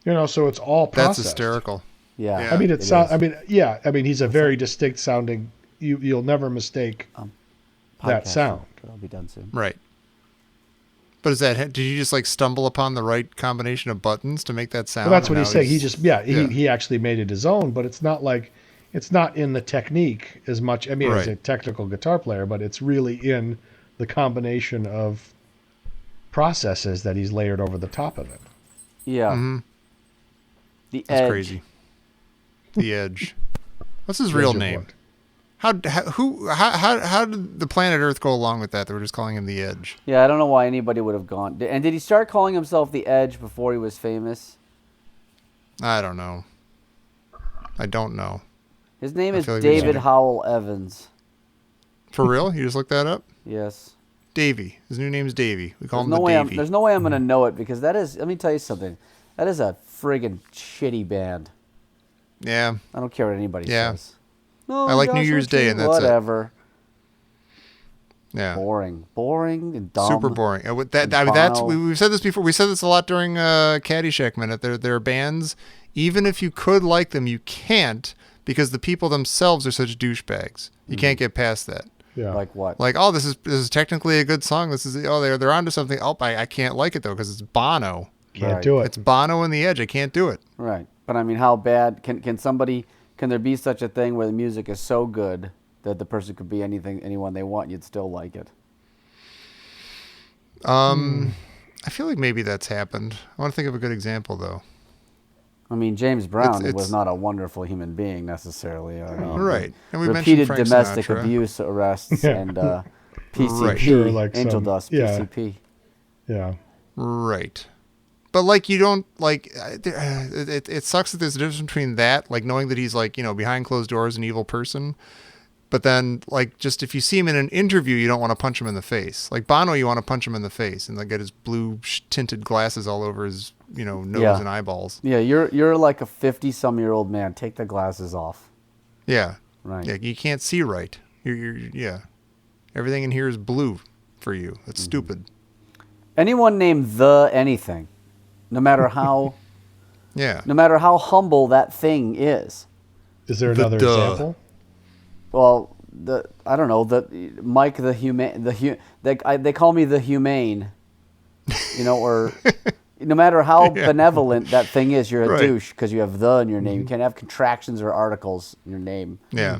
So it's all processed. That's hysterical. Yeah. Yeah. I mean, It is. he's a very distinct sounding. You'll never mistake that Podcast, sound. but I'll be done soon. Right. But did you just like stumble upon the right combination of buttons to make that sound? Well, that's And what he's now saying. He actually made it his own, but it's not like it's not in the technique as much. I mean, as a Right. technical guitar player, but it's really in the combination of processes that he's layered over the top of it. Yeah. Mm-hmm. The That's Edge. crazy. The Edge. What's his real name? How did the planet Earth go along with that? They were just calling him the Edge. Yeah, I don't know why anybody would have gone. And did he start calling himself the Edge before he was famous? I don't know. I don't know. His name I is feel like we David should- Howell Evans. For real? You just looked that up? Yes. Davey. His new name's Davey. We call There's him no the way Davey. there's no way I'm going to know it, because that is, let me tell you something. That is a friggin' shitty band. Yeah. I don't care what anybody Yeah. says. No, I like New Joshua Year's Day, Tree, and that's it. whatever. Yeah. Boring and dumb. Super boring. That's Bono. we've said this before. We said this a lot during Caddyshack Minute. There are bands, even if you could like them, you can't, because the people themselves are such douchebags. You can't get past that. Yeah. Like what? Like, oh, this is technically a good song. They're onto something. Oh, I can't like it though because it's Bono. Can't Right. do it. It's Bono and the Edge. I can't do it. Right. But I mean, how bad can there be such a thing where the music is so good That the person could be anyone they want, and you'd still like it. I feel like maybe that's happened. I want to think of a good example, though. I mean, James Brown It's- was not a wonderful human being necessarily. I mean, Right. And we repeated mentioned Frank domestic Sinatra. abuse arrests and PCP, Right. Sure, like angel some- dust, yeah. PCP. Yeah. Right. But like you don't like it sucks that there's a difference between that, like knowing that he's like, behind closed doors an evil person, but then like just if you see him in an interview you don't want to punch him in the face. Like Bono, you want to punch him in the face and like get his blue tinted glasses all over his, nose Yeah. and eyeballs. Yeah, you're like a 50-some-year-old man. Take the glasses off. Yeah. Right. Yeah, you can't see right. Yeah. Everything in here is blue for you. That's stupid. Anyone named the anything, no matter how Yeah. no matter how humble that thing is. Is there The another duh. example? Well, I don't know, Mike the humane, they call me the humane, or no matter how benevolent that thing is, you're a Right. douche because you have the in your name. You can't have contractions or articles in your name. Yeah.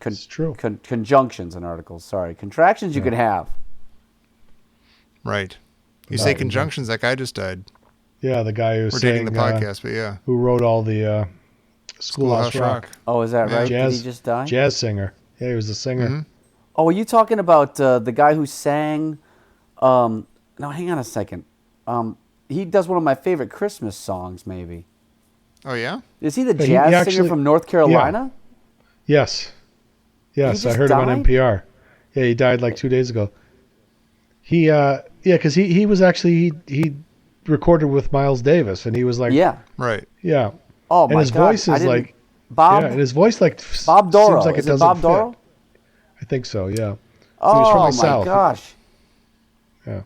It's true. Conjunctions and articles. Sorry, contractions you can have. Right. You say conjunctions, that guy just died. Yeah, the guy who's We're saying, dating the podcast, but yeah. who wrote all the Schoolhouse Rock. Oh, is that right? Jazz, Did he just die? Jazz singer. Yeah, he was the singer. Mm-hmm. Oh, are you talking about the guy who sang? No, hang on a second. He does one of my favorite Christmas songs. Maybe Oh yeah? is he the But jazz he singer actually- from North Carolina? Yes. Yes, He I just heard him on died? NPR. Yeah, he died like 2 days ago. He, because he was actually, he recorded with Miles Davis, and he was like, Yeah. Right. yeah. Oh And my his God! voice I is didn't- like, Bob. yeah, and his voice like Bob Doro. seems like Is it it doesn't Bob fit. Doro? I think so. Yeah. Oh was from my the South. gosh! Yeah.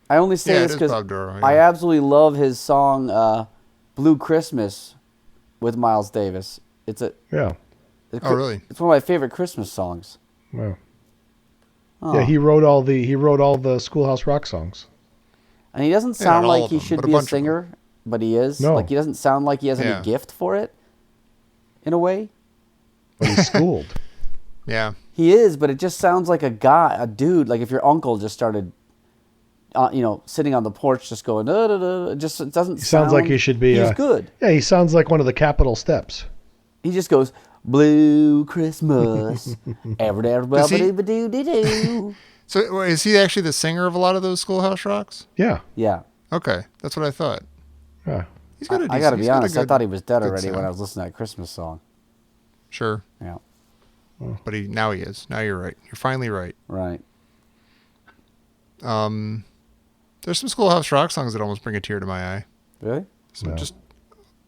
I only say Yeah, this it is because Bob Doro, I yeah. absolutely love his song "Blue Christmas" with Miles Davis. It's Yeah. Oh, really? It's one of my favorite Christmas songs. Yeah. Oh. Yeah. He wrote all the Schoolhouse Rock songs. And he doesn't Yeah, sound not all like of he them, should but a be a bunch of them. singer, but he is. No. Like he doesn't sound like he has Yeah. any gift for it. In a way, But he's schooled. Yeah. he is, but it just sounds like a dude. Like if your uncle just started, sitting on the porch, just going, da, da, da. It doesn't. He sounds like he should be. He's good. Yeah, he sounds like one of the Capitol steps. He just goes, "Blue Christmas, Does he- do." So is he actually the singer of a lot of those Schoolhouse Rocks? Yeah. Yeah, Okay, that's what I thought. Yeah. He's got a I got to he's be got a honest. I good- thought he was dead good already when sound. I was listening to that Christmas song. Sure, Yeah, but now he is. Now you're right. You're finally right. right. There's some Schoolhouse Rock songs that almost bring a tear to my eye. Really? Some Yeah. just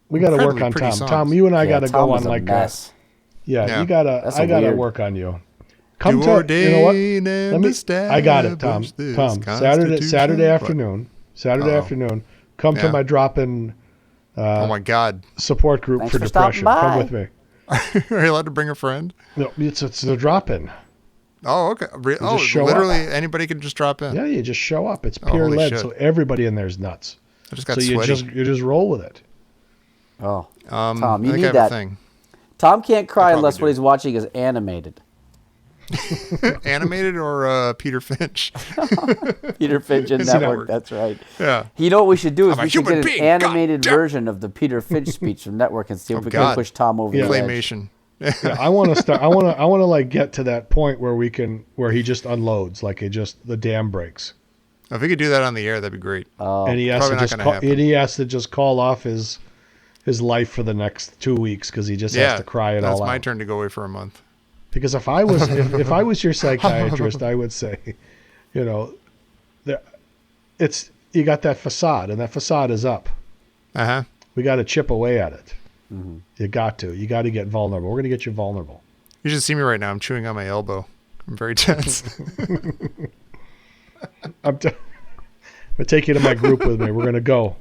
We got to work Incredibly on pretty Tom. songs. Tom, you and I Yeah, got to Tom go was on a like mess. Yeah. you gotta. That's I gotta weird. work on you. You You know what? ordain and Let me. I got it, Tom. establish this Tom. Saturday Constitution. afternoon. Saturday Uh-oh. afternoon. Come to Yeah. my drop-in Oh my God! support group Thanks for for stopping depression. Come by. with me. Are you allowed to bring a friend? No, it's the drop-in. Oh, okay. Oh, just show up. literally anybody can just drop in. Yeah, you just show up. It's Oh, pure holy lead, shit. so everybody in there is nuts. I just got So you sweaty. just roll with it. Oh, Tom, Tom, you I think need I have that. a thing. Tom can't cry probably unless do. what he's watching is animated. Animated or Peter Finch? Peter Finch and It's a Network. network. That's right. Yeah. You know what we should do is I'm a we should human get being, an animated goddamn. version of the Peter Finch speech from Network and see if Oh, we can God. push Tom over the edge. Claymation. Yeah, I want to start. I want to like get to that point where he just unloads, like the dam breaks, If we could do that on the air, that'd be great. and he has Probably to not just gonna call, happen. and he has to just call off his life for the next 2 weeks because he just has to cry it that's all my out. turn to go away for a month. Because if I was if I was your psychiatrist, I would say, you got that facade, and that facade is up. Uh-huh. We got to chip away at it. You got to get vulnerable. We're gonna get you vulnerable. You should see me right now. I'm chewing on my elbow. I'm very tense. I'm gonna take you to my group with me. We're gonna go.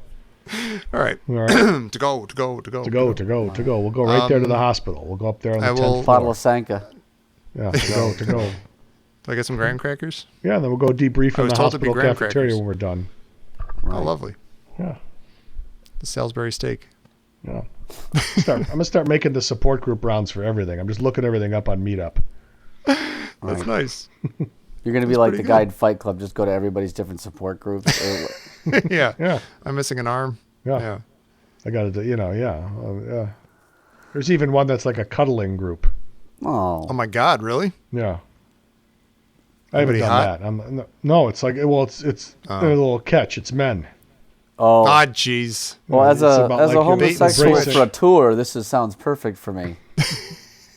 All right. All right. to go. To go. We'll go right there to the hospital. We'll go up there on the I will- 10th Bottle floor. of Sanka. Yeah, to go. Do I get some graham crackers? Yeah, then we'll go debrief I in was the told to be hospital graham cafeteria crackers. when we're done. Oh, lovely. Yeah. The Salisbury steak. Yeah. I'm gonna start making the support group rounds for everything. I'm just looking everything up on Meetup. That's nice. You're going to be like the guy in Fight Club. Just go to everybody's different support groups. Yeah. Yeah. I'm missing an arm. Yeah. Yeah. I got to, yeah. There's even one that's like a cuddling group. Oh. Oh my God! Really? Yeah. I haven't Anybody hot? done that. No, it's like, well, it's there's a little catch. It's men. Oh. Ah, jeez. Well, as It's a about as like a your homosexual basic- for a tour, this sounds perfect for me.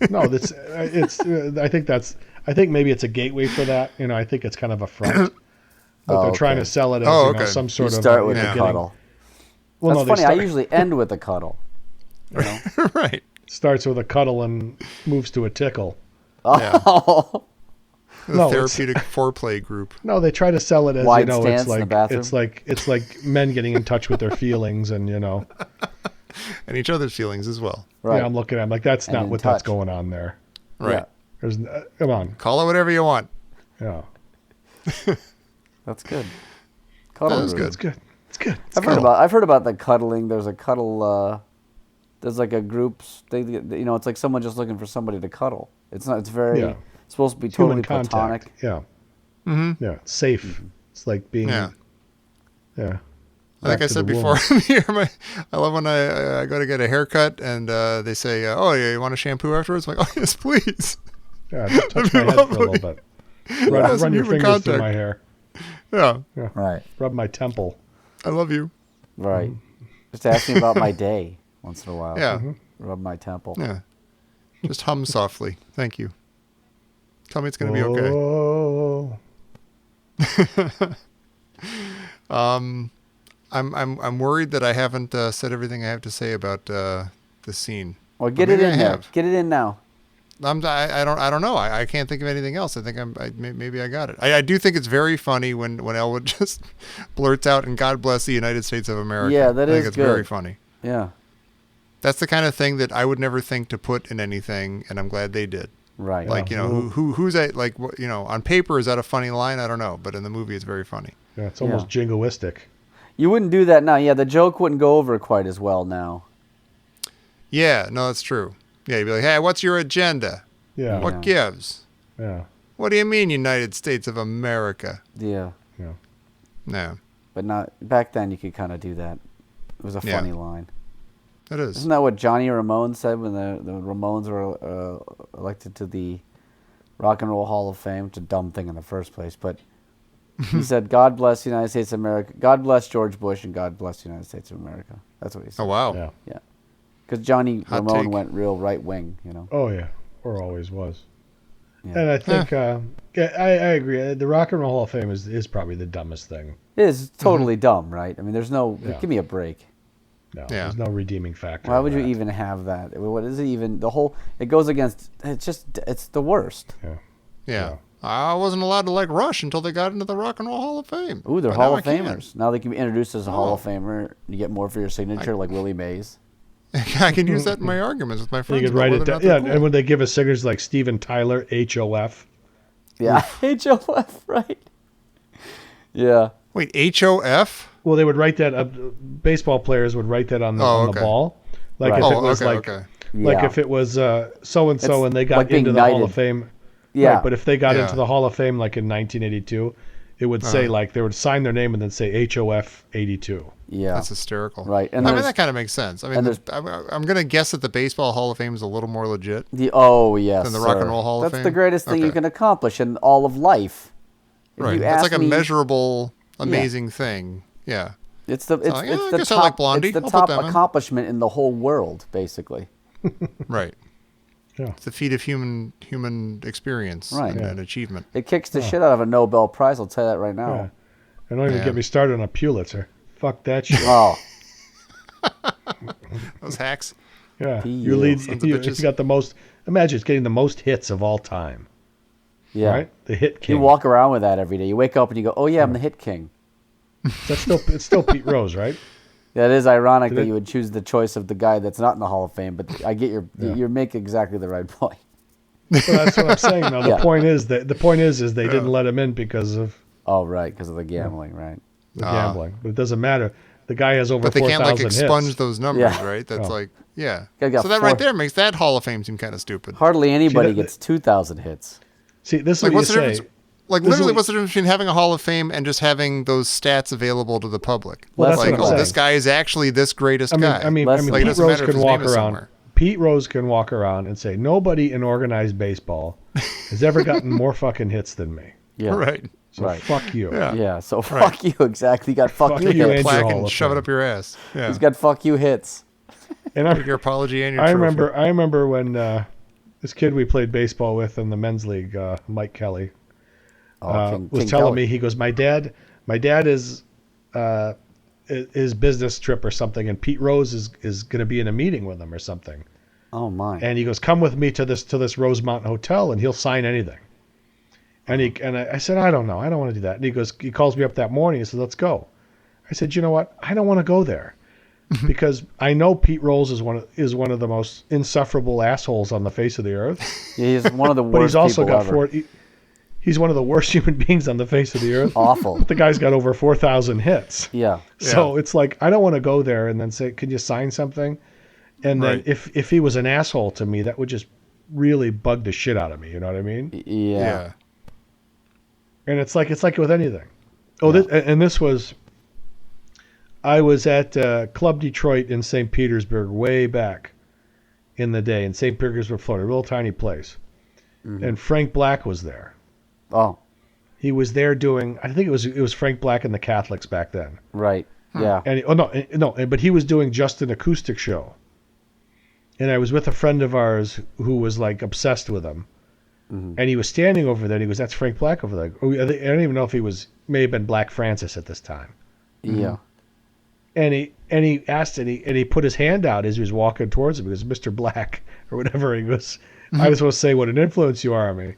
No, I think maybe it's a gateway for that. I think it's kind of a front. But they're trying to sell it as some You sort of start with a the beginning. cuddle. Well, That's no, funny. I usually end with a cuddle. You know? Right. starts with a cuddle and moves to a tickle. Yeah. Oh. The No, therapeutic foreplay group. No, they try to sell it as Wide stance it's in the like bathroom. it's like men getting in touch with their feelings and And each other's feelings as well. Right. Yeah, I'm looking at them like that's And not in what that's touch. going on there. Right. Yeah. There's come on, Call it whatever you want. yeah, That's good. Cuddle That is group. good. it's good. It's good. It's I've heard about the cuddling. There's a cuddle. There's like a group. It's like someone just looking for somebody to cuddle. It's not. It's very. Yeah. It's supposed to be human totally platonic. contact. Yeah, Mm-hmm. yeah, it's safe. It's like being. Yeah. Yeah. Like Back I to said the before, womb. I love when I go to get a haircut and they say, "Oh, yeah, you want a shampoo afterwards?" I'm like, "Oh, yes, please." Yeah, just touch my head for a little bit. Run some your human fingers through contact. my hair. Yeah, Right. Rub my temple. I love you. Right. Just ask me about my day once in a while. Yeah, Rub my temple. yeah. Just hum softly. Thank you. Tell me it's gonna be okay. Oh. I'm worried that I haven't said everything I have to say about the scene. Well, get Maybe it in I there. have. Get it in now. I don't know. I can't think of anything else. I think maybe I got it. I do think it's very funny when Elwood just blurts out, "And God bless the United States of America." Yeah, that I think is it's good. very funny. Yeah. That's the kind of thing that I would never think to put in anything, and I'm glad they did. Right. Like, who's that? Like, on paper, is that a funny line? I don't know, but in the movie, it's very funny. Yeah, it's almost jingoistic. You wouldn't do that now. Yeah, the joke wouldn't go over quite as well now. Yeah, no, that's true. Yeah, you'd be like, "Hey, what's your agenda? Yeah. What gives? Yeah. What do you mean, United States of America?" Yeah. Yeah. No, But not back then. You could kind of do that. It was a Yeah. funny line. it is. Isn't that what Johnny Ramone said when the Ramones were elected to the Rock and Roll Hall of Fame? It's a dumb thing in the first place, but he said, "God bless the United States of America. God bless George Bush, and God bless the United States of America." That's what he said. Oh, wow. Yeah. Yeah. Because Johnny Hot Ramone take. went real right wing, you know. Oh yeah. Or always was. Yeah. And I think I agree. The Rock and Roll Hall of Fame is probably the dumbest thing. It is totally dumb, right? I mean, there's no. Yeah. Give me a break. No, Yeah. there's no redeeming factor. Why in would you that. even have that? What is it even? The whole. It goes against. It's the worst. Yeah. I wasn't allowed to like Rush until they got into the Rock and Roll Hall of Fame. Ooh, they're But Hall now of I can. Famers. Now they can be introduced as a Hall Oh. of Famer. You get more for your signature, like Willie Mays. I can use that in my arguments with my friends. You could about write it whether or down. not Yeah, they're cool. and when they give us signatures like Steven Tyler, HOF. Yeah, HOF, right? Yeah. Wait, HOF? Well, they would write that. Baseball players would write that on the okay. ball, like Right. if it Oh, was okay, like okay. like Yeah. if it was so and so It's and they got like being into the Hall knighted. of Fame. Yeah. Right, but if they got Yeah. into the Hall of Fame like in 1982, it would say like they would sign their name and then say HOF 82. Yeah. That's hysterical. Right, and I mean, there's- that kind of makes sense. I mean, and I'm going to guess that the Baseball Hall of Fame is a little more legit. Yes. Than the Rock and sir. Roll Hall of That's Fame? the greatest thing you Okay. can accomplish in all of life. If Right. you That's ask like a me- measurable, amazing thing. Yeah. It's the it's, like, it's I the guess I top like Blondie. it's the I'll put top them in. accomplishment in the whole world, basically. Right. Yeah. It's a feat of human experience Right. and achievement. It kicks the shit out of a Nobel Prize. I'll tell you that right now. Yeah. And don't even Yeah. get me started on a Pulitzer. Fuck that shit. Oh, Those hacks. Yeah. P.U. You lead. Sons of You bitches. got the most. Imagine it's getting the most hits of all time. yeah. Right. The hit king. You walk around with that every day. You wake up and you go, "Oh yeah, I'm the hit king." That's still it's still Pete Rose, right? Yeah, it is ironic Did that it- you would choose the choice of the guy that's not in the Hall of Fame, but I get you make exactly the right point. Well, that's what I'm saying. Now the Yeah. point is they didn't let him in because of Oh, right, because of the gambling, right? the gambling. But it doesn't matter. The guy has over But they 4,000 can't like expunge hits. those numbers, Yeah. right? That's Oh. like, yeah. Guy got So that four- right there makes that Hall of Fame seem kind of stupid. Hardly anybody that- gets 2,000 hits. See, this is Like, what you what's the say. difference? Like, This is literally, what- what's the difference between having a Hall of Fame and just having those stats available to the public? Well, that's like, what I'm oh, this saying. guy is actually this greatest guy. I mean, Leslie. Like, it Pete doesn't Rose matter if can his walk name is around. somewhere. Pete Rose can walk around and say, nobody in organized baseball has ever gotten more fucking hits than me. Yeah. Right. So Right. fuck you. Yeah. Yeah, so fuck you, exactly. You got fuck, Fuck you you hits. and Plaque your Hall and of shove it Fame. up your ass. Yeah. He's got fuck you hits. And Your apology and your I trophy. remember when this kid we played baseball with in the men's league, Mike Kelly, was King telling Kelly. me, he goes, my dad is his business trip or something, and Pete Rose is going to be in a meeting with him or something. Oh my. And he goes, come with me to this Rosemont Hotel, and he'll sign anything. And I said, I don't know, I don't want to do that. And he calls me up that morning. He said, let's go. I said, you know what? I don't want to go there because I know Pete Rose is one of the most insufferable assholes on the face of the earth. He's one of the But worst he's also people got ever. he's one of the worst human beings on the face of the earth. Awful. The guy's got over 4,000 hits. Yeah. So it's like, I don't want to go there and then say, can you sign something? And then Right. if he was an asshole to me, that would just really bug the shit out of me. You know what I mean? Yeah. Yeah. And it's like with anything. Oh, this was, I was at Club Detroit in St. Petersburg way back in the day, in St. Petersburg, Florida, a real tiny place. And Frank Black was there. Oh, He was there doing, I think it was Frank Black and the Catholics back then. right. Yeah. And but he was doing just an acoustic show. And I was with a friend of ours who was like obsessed with him. And he was standing over there. And he goes, "That's Frank Black over there." I don't even know if may have been Black Francis at this time. Yeah. And he asked, and he put his hand out as he was walking towards him. He goes, "Mr. Black," or whatever. He goes, "I was supposed to say what an influence you are on me."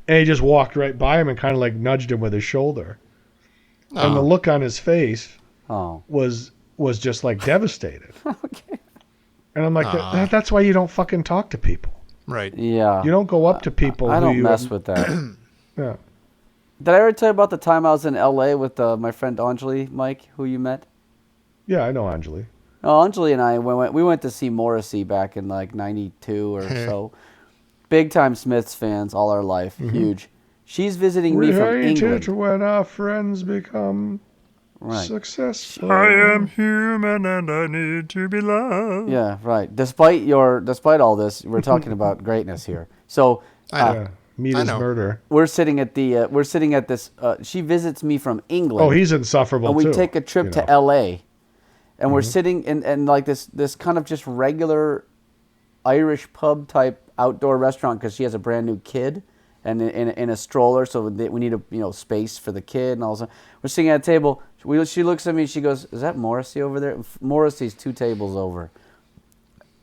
And he just walked right by him and kind of like nudged him with his shoulder. And the look on his face Oh. was just like devastated. Okay. And I'm like, that's why you don't fucking talk to people. Right. Yeah. You don't go up to people. I who don't you mess with that. Yeah. Did I ever tell you about the time I was in L.A. with my friend Anjali, Mike, who you met? Yeah, I know Anjali. Oh, Anjali and I we went to see Morrissey back in like '92 or so. Big time Smiths fans all our life, huge. She's visiting me from We hate England. it when our friends become Right. successful. I am human and I need to be loved. Yeah, right. Despite all this, we're talking about greatness here. So I know. Yeah. Meat I is know. murder. we're sitting at this. She visits me from England. Oh, he's insufferable and we too. take a trip you to know. L.A. and we're sitting in like this kind of just regular Irish pub type outdoor restaurant because she has a brand new kid and in a stroller, so we need a space for the kid and all that. We're sitting at a table. She looks at me. She goes, "Is that Morrissey over there?" Morrissey's 2 tables over,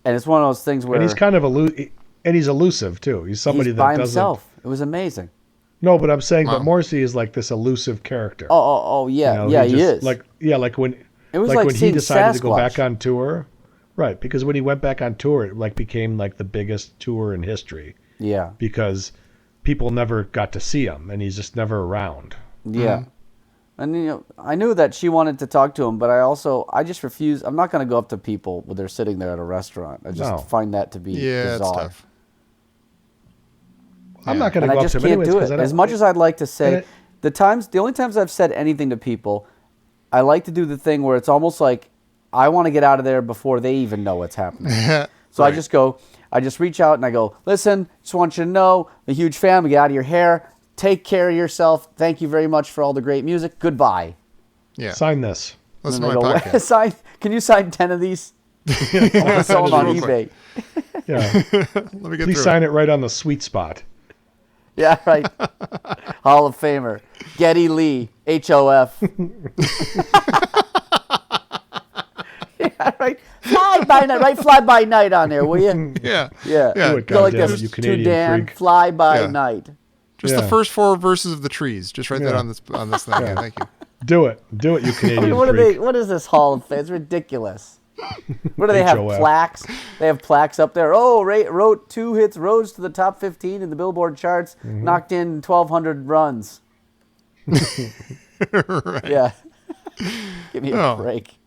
and it's one of those things where And he's kind of he's elusive too. He's somebody he's that by doesn't. himself. It was amazing. No, but I'm saying, Wow. but Morrissey is like this elusive character. Oh yeah, You know, yeah, he just- is. Like when It was like when he seeing decided to go Sasquatch. back on tour, right? Because when he went back on tour, it like became like the biggest tour in history Yeah, because people never got to see him, and he's just never around. yeah. And I knew that she wanted to talk to him, but I just refuse. I'm not going to go up to people when they're sitting there at a restaurant. I just No. find that to be Yeah, it's bizarre. tough. I'm not going And to I go up just to him can't anyways do 'cause it. I don't- As much as I'd like to say, and the only times I've said anything to people, I like to do the thing where it's almost like I want to get out of there before they even know what's happening. So I just reach out and I go, "Listen, just want you to know, I'm a huge fan. Get out of your hair. Take care of yourself. Thank you very much for all the great music. Goodbye." Yeah. sign this. Listen And to they my go, podcast. "Sign? Can you sign 10 of these? I want to sell them on Real quick. eBay." Yeah, Let me get please through sign it right on the sweet spot. Yeah, right. Hall of Famer. Geddy Lee, HOF. Yeah, right. Fly by night, right? Fly by night on there, will you? Yeah. Yeah. Yeah. Do it, Go like goddamn this. it, you To Canadian Dan, freak. fly by Yeah. night. Just Yeah. the first 4 verses of the trees. Just write that Yeah. on this thing. Yeah, thank you. Do it, you I mean, Canadian what are freak. they? What is this Hall of Fame? It's ridiculous. What do they have? HOF. Plaques? They have plaques up there. Oh, wrote 2 hits, rose to the top 15 in the Billboard charts, knocked in 1,200 runs. Yeah. Give me a Oh. break.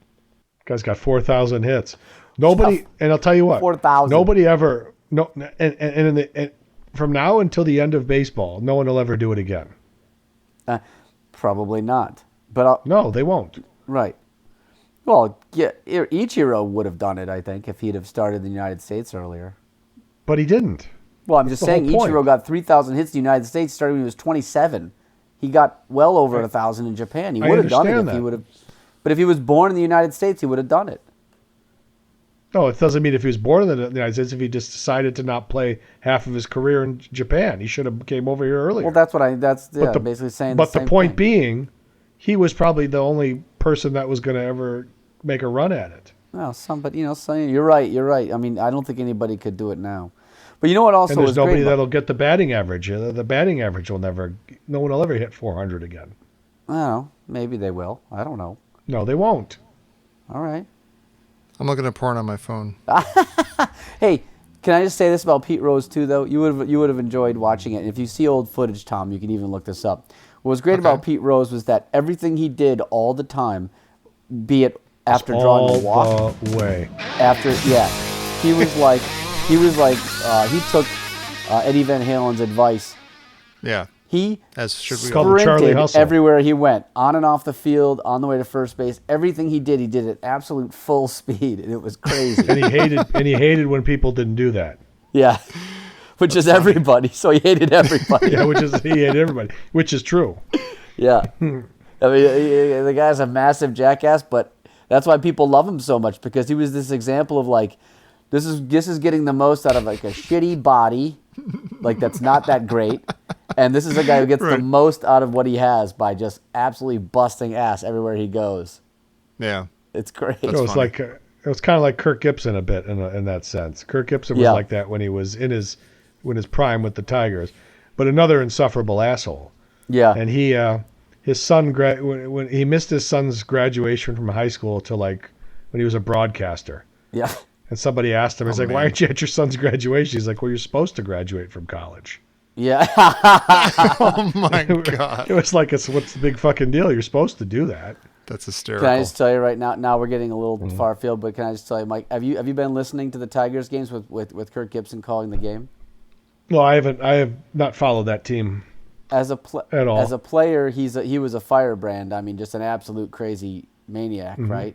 Guy's got 4,000 hits. Nobody, and I'll tell you what, 4,000. nobody ever, no, and from now until the end of baseball, no one will ever do it again. Probably not. But No, they won't. right. Well, yeah, Ichiro would have done it, I think, if he'd have started in the United States earlier. But he didn't. Well, I'm just the saying, whole point. Ichiro got 3,000 hits in the United States starting when he was 27. He got well over 1,000 in Japan. He I would have done it understand if he that. would have. But if he was born in the United States, he would have done it. No, it doesn't mean if he was born in the United States, if he just decided to not play half of his career in Japan. He should have came over here earlier. Well, that's basically saying But the the same point thing. being, he was probably the only person that was going to ever make a run at it. Well, saying you're right. I mean, I don't think anybody could do it now. But you know what also And there's was nobody great? that'll get the batting average. The batting average will never, no one will ever hit 400 again. I don't know. Maybe they will. I don't know. No, they won't. All right. I'm looking at porn on my phone. Hey, can I just say this about Pete Rose too? Though you would have enjoyed watching it. And if you see old footage, Tom, you can even look this up. What was great about Pete Rose was that everything he did all the time, be it after drawing a walk, All the way. he took Eddie Van Halen's advice. Yeah. He As should we called all. the Charlie sprinted Hustle. everywhere he went, on and off the field, on the way to first base. Everything he did at absolute full speed, and it was crazy. And he hated when people didn't do that. Yeah, which is everybody. So he hated everybody. Yeah, he hated everybody, which is true. Yeah, I mean, the guy's a massive jackass, but that's why people love him so much, because he was this example of like, this is getting the most out of like a shitty body, like that's not that great, and this is a guy who gets the most out of what he has by just absolutely busting ass everywhere he goes. Yeah. It's great. It was funny. like it was kind of like Kirk Gibson a bit in that sense. Kirk Gibson was like that when he was in his prime with the Tigers, but another insufferable asshole. Yeah, And he his son when he missed his son's graduation from high school to like when he was a broadcaster. yeah. And somebody asked him, he's like, man. "Why aren't you at your son's graduation?" He's like, "Well, you're supposed to graduate from college." Yeah. Oh my God. It was like, what's the big fucking deal? You're supposed to do that. That's hysterical. Can I just tell you right now? Now we're getting a little far afield, but can I just tell you, Mike? Have you been listening to the Tigers games with Kirk Gibson calling the game? No, I haven't. I have not followed that team. As a At all. as a player, he was a firebrand. I mean, just an absolute crazy maniac, right?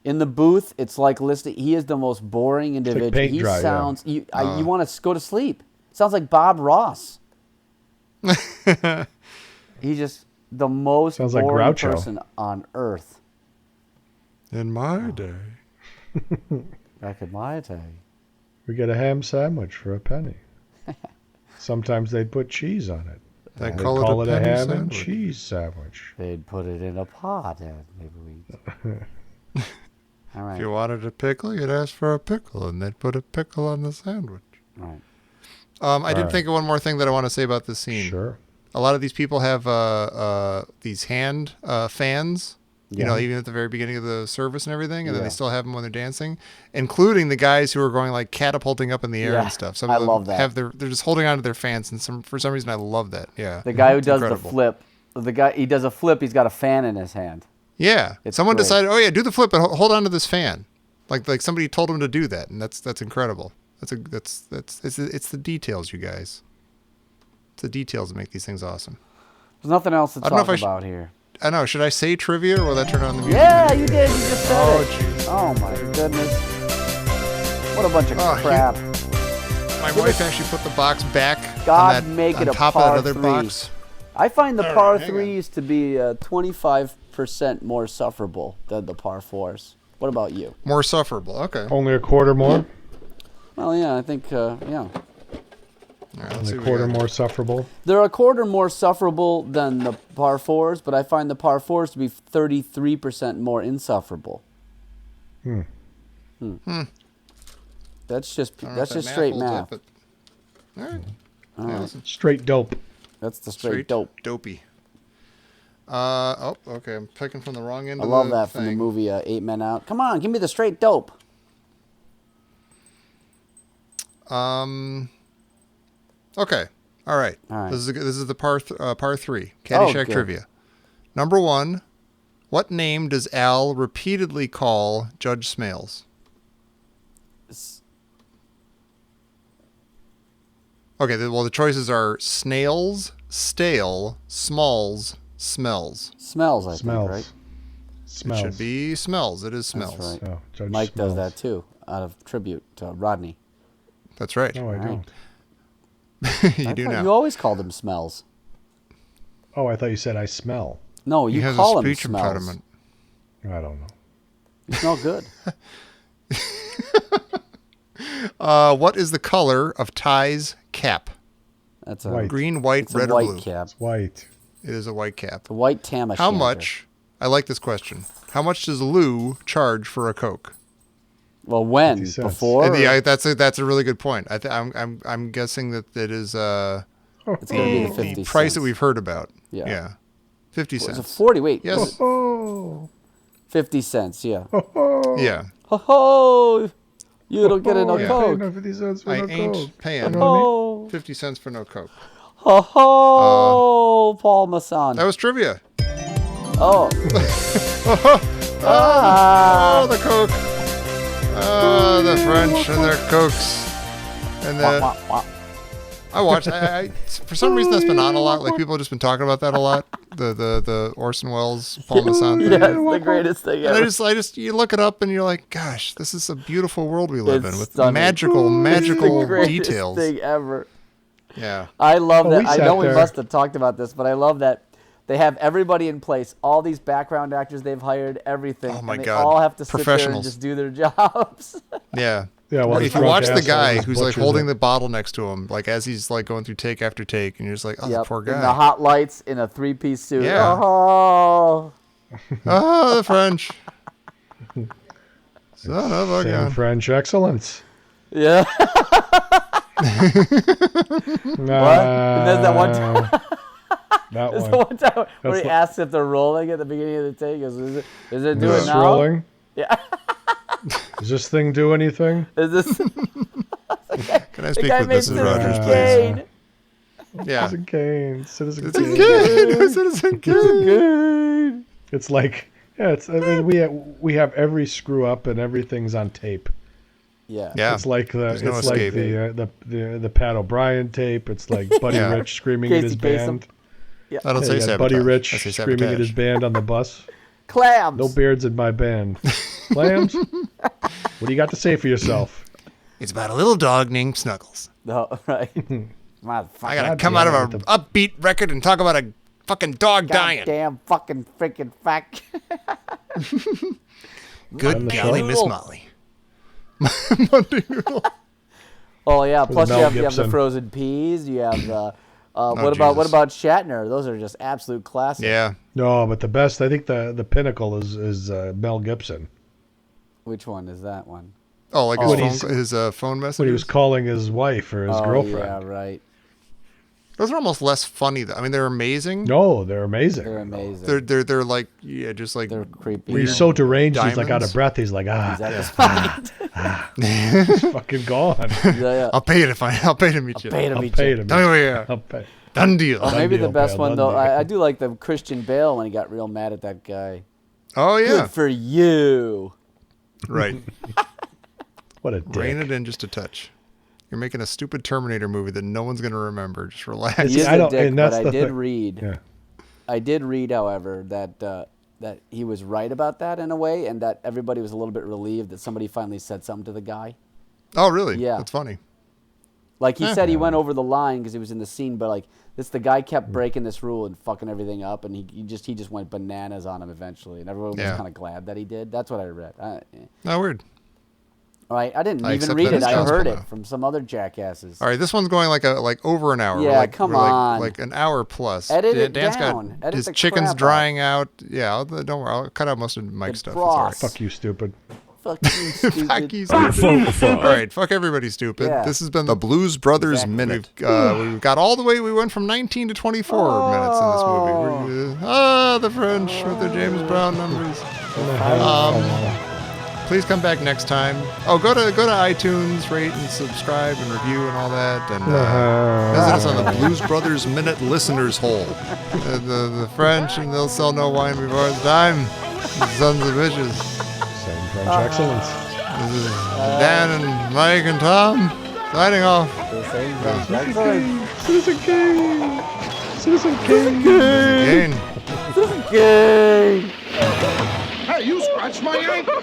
In the booth, it's like listening. He is the most boring individual. paint He dry, yeah. sounds. You want to go to sleep. Sounds like Bob Ross. He's just the most Sounds like boring Groucho. person on earth. In my day. Back in my day. We get a ham sandwich for a penny. Sometimes they'd put cheese on it. They They'd call it a ham penny and sandwich. cheese sandwich. They'd put it in a pot and maybe we. All right. If you wanted a pickle, you'd ask for a pickle, and they'd put a pickle on the sandwich. Right. I did right. think of one more thing that I want to say about this scene. Sure. A lot of these people have these hand fans, you know, even at the very beginning of the service and everything, and then they still have them when they're dancing, including the guys who are going like catapulting up in the air Yeah, and stuff. Some I of them love that. they're just holding on to their fans, and for some reason I love that. Yeah. The guy who It's does incredible. the flip, he does a flip. He's got a fan in his hand. Yeah. It's Someone great. decided, oh yeah, do the flip, but hold on to this fan. Like somebody told him to do that, and that's incredible. It's the details, you guys. It's the details that make these things awesome. There's nothing else to I don't know talk if I about here. I know. Should I say trivia, or will that turn on the music? Yeah, you did. You just said Oh, it. jeez. Oh my goodness. What a bunch of Oh, crap. My wife actually put the box back God on, make it on a top par of that other 3. box. I find the All par right, hang on. 3s to be 25% more sufferable than the par 4s. What about you? More sufferable. Okay. Only a quarter more? Well, yeah, I think, yeah. All right, let's Only see a what quarter we got. more sufferable? They're a quarter more sufferable than the par 4s, but I find the par 4s to be 33% more insufferable. That's just I don't know if that straight holds math. up, but- all right. All Yeah, right. listen, Straight dope. That's the straight dope. Dopey. Okay. I'm picking from the wrong end I of love the that from the thing. movie 8 Men Out. Come on, give me the straight dope. Okay. All right. All right. This is the par 3 Caddyshack good. trivia. Number 1, What name does Al repeatedly call Judge Smales? Okay, well, the choices are Snails, Stale, Smalls, Smells. Smells, I Smells. think, right? Smells. It should be Smells. It is Smells. That's right. Oh, Judge Mike does Smells. that too, out of tribute to Rodney. That's right. No, I don't. You do thought now. You always called him Smells. Oh, I thought you said I smell. No, He you has call a him speech Smells. impediment. I don't know. You smell good. What is the color of Ty's cap? That's a White. Green, white, It's a red, or white blue? cap. White. It is a white cap. The white tam How much? I like this question. How much does Lou charge for a Coke? Well, when? 50 cents. Before? Yeah, that's a really good point. I'm guessing that it is It's going to be the 50 the price cents. that we've heard about. Yeah. 50 Was it cents. 40? Wait. Yes. was it Oh. 50 cents, yeah. Yeah. Ho ho! You don't get no Yeah. Coke. 50 cents for I no ain't Coke. paying Ho 50 cents for no Coke. ho! Ho! Paul Masson. That was trivia. Oh. Oh, the Coke. Oh, the French and their Cokes. And Wah, the wah, wah. I watched. I for some reason that's been on a lot. Like people have just been talking about that a lot. The Orson Welles Paul Masson thing. Yeah, it's the greatest thing And ever. I just you look it up and you're like, gosh, this is a beautiful world we live It's in with stunning. magical It's the greatest details. thing ever. Yeah. I love Oh, that. we I sat know we there. must have talked about this, but I love that they have everybody in place. All these background actors they've hired, everything. Oh, my and they God. all have to sit there and Professionals. just do their jobs. Yeah. Yeah, well, If you drunk watch the asshole guy just who's like butchers holding it. the bottle next to him, like as he's like going through take after take, and you're just like, oh, the poor In the guy. hot lights in a three-piece suit. Yeah. Oh. Oh, the French. Son of a Same gun. French excellence. Yeah. Nah, And there's that one time. That There's one. the one time where That's he what- asks if they're rolling at the beginning of the take. He goes, is it doing Is this now? rolling? Yeah. Does this thing do anything? Is this? Can I The speak guy with made Mrs. Rogers, Citizen please? Kane. Yeah. Citizen Kane. Citizen Citizen Kane. Kane. Citizen Kane. Good. It's like, yeah, it's. I mean, we have every screw up and everything's on tape. Yeah. Yeah. It's like There's no it's like escape. the Pat O'Brien tape. It's like Buddy Yeah. Rich screaming at his Casey Kasem. band. I don't Yeah, say you got sabotage. Buddy Rich I say screaming at his sabotage. band on the bus. Clams. No beards in my band. Clams? What do you got to say for yourself? It's about a little dog named Snuggles. No, right. Motherfucker. I gotta God come damn out it, of with an upbeat record and talk about a fucking dog dying. Goddamn fucking freaking fact. Good On the golly, show? Miss Molly. Monday Noodle. Oh yeah. Plus Mel you have the Gibson. frozen peas. You have the. What Jesus. about Shatner? Those are just absolute classics. Yeah. No, but the best, I think the pinnacle is Mel Gibson. Which one is that one? Oh, like When his phone message. When he was calling his wife or his Oh girlfriend. yeah, right. Those are almost less funny though. I mean, they're amazing. No, they're amazing. They're amazing. They're like just like They're creepy. When he's so deranged, he's like out diamonds. of breath. He's like, He's at his mind. he's fucking gone. Yeah. I'll pay to meet you. Pay to I'll meet pay you. to Tell me where you are. I'll pay. Done deal. Oh, maybe deal, the best pal, one done though. deal. I do like the Christian Bale when he got real mad at that guy. Oh yeah. Good for you. Right. What a dick. Rein it in just a touch. You're making a stupid Terminator movie that no one's gonna remember. Just relax. He is I a don't- dick, and but that's I the did thing. read. Yeah. I did read, however, that he was right about that in a way, and that everybody was a little bit relieved that somebody finally said something to the guy. Oh really? Yeah. That's funny. Like he said, he went over the line because he was in the scene, but like the guy kept breaking this rule and fucking everything up, and he just went bananas on him eventually, and everyone was Yeah. kind of glad that he did. That's what I read. Oh weird. All right, I didn't I even accept read that it. as I gospel heard now. it from some other jackasses. All right, this one's going like over an hour. Yeah, We're come we're like, on. like an hour plus. Edit it Dan's down. got Edit his the chicken's crap out. drying out. Yeah, don't worry. I'll cut out most of Mike's stuff. It's all right. broth. Fuck you, stupid. Fuck you, stupid. Fuck you, stupid. All right, fuck everybody, stupid. Yeah. This has been the Blues Brothers Exactly. Minute. We've got all the way. We went from 19 to 24 minutes in this movie. The French with their James Brown numbers. Please come back next time. Oh, go to iTunes, rate and subscribe and review and all that, and visit us on the Blues Brothers Minute Listeners Hole. The French, and they'll sell no wine before it's time. Sons of bitches. Same French excellence. This is Dan and Mike and Tom signing off. Citizen Kane. Citizen Kane. Again. Yay! Hey, you scratched my ankle!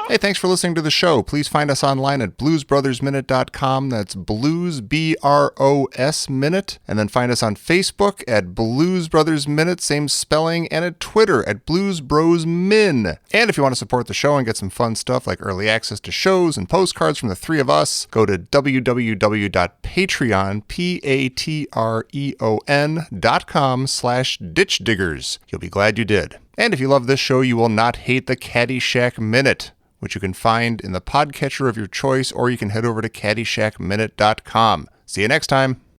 Hey, thanks for listening to the show. Please find us online at bluesbrothersminute.com. That's Blues, B-R-O-S Minute. And then find us on Facebook at Blues Brothers Minute, same spelling, and at Twitter at Blues Bros Min. And if you want to support the show and get some fun stuff like early access to shows and postcards from the three of us, go to www.patreon, patreon.com/ditchdiggers. You'll be glad you did. And if you love this show, you will not hate the Caddyshack Minute, which you can find in the podcatcher of your choice, or you can head over to caddyshackminute.com. See you next time.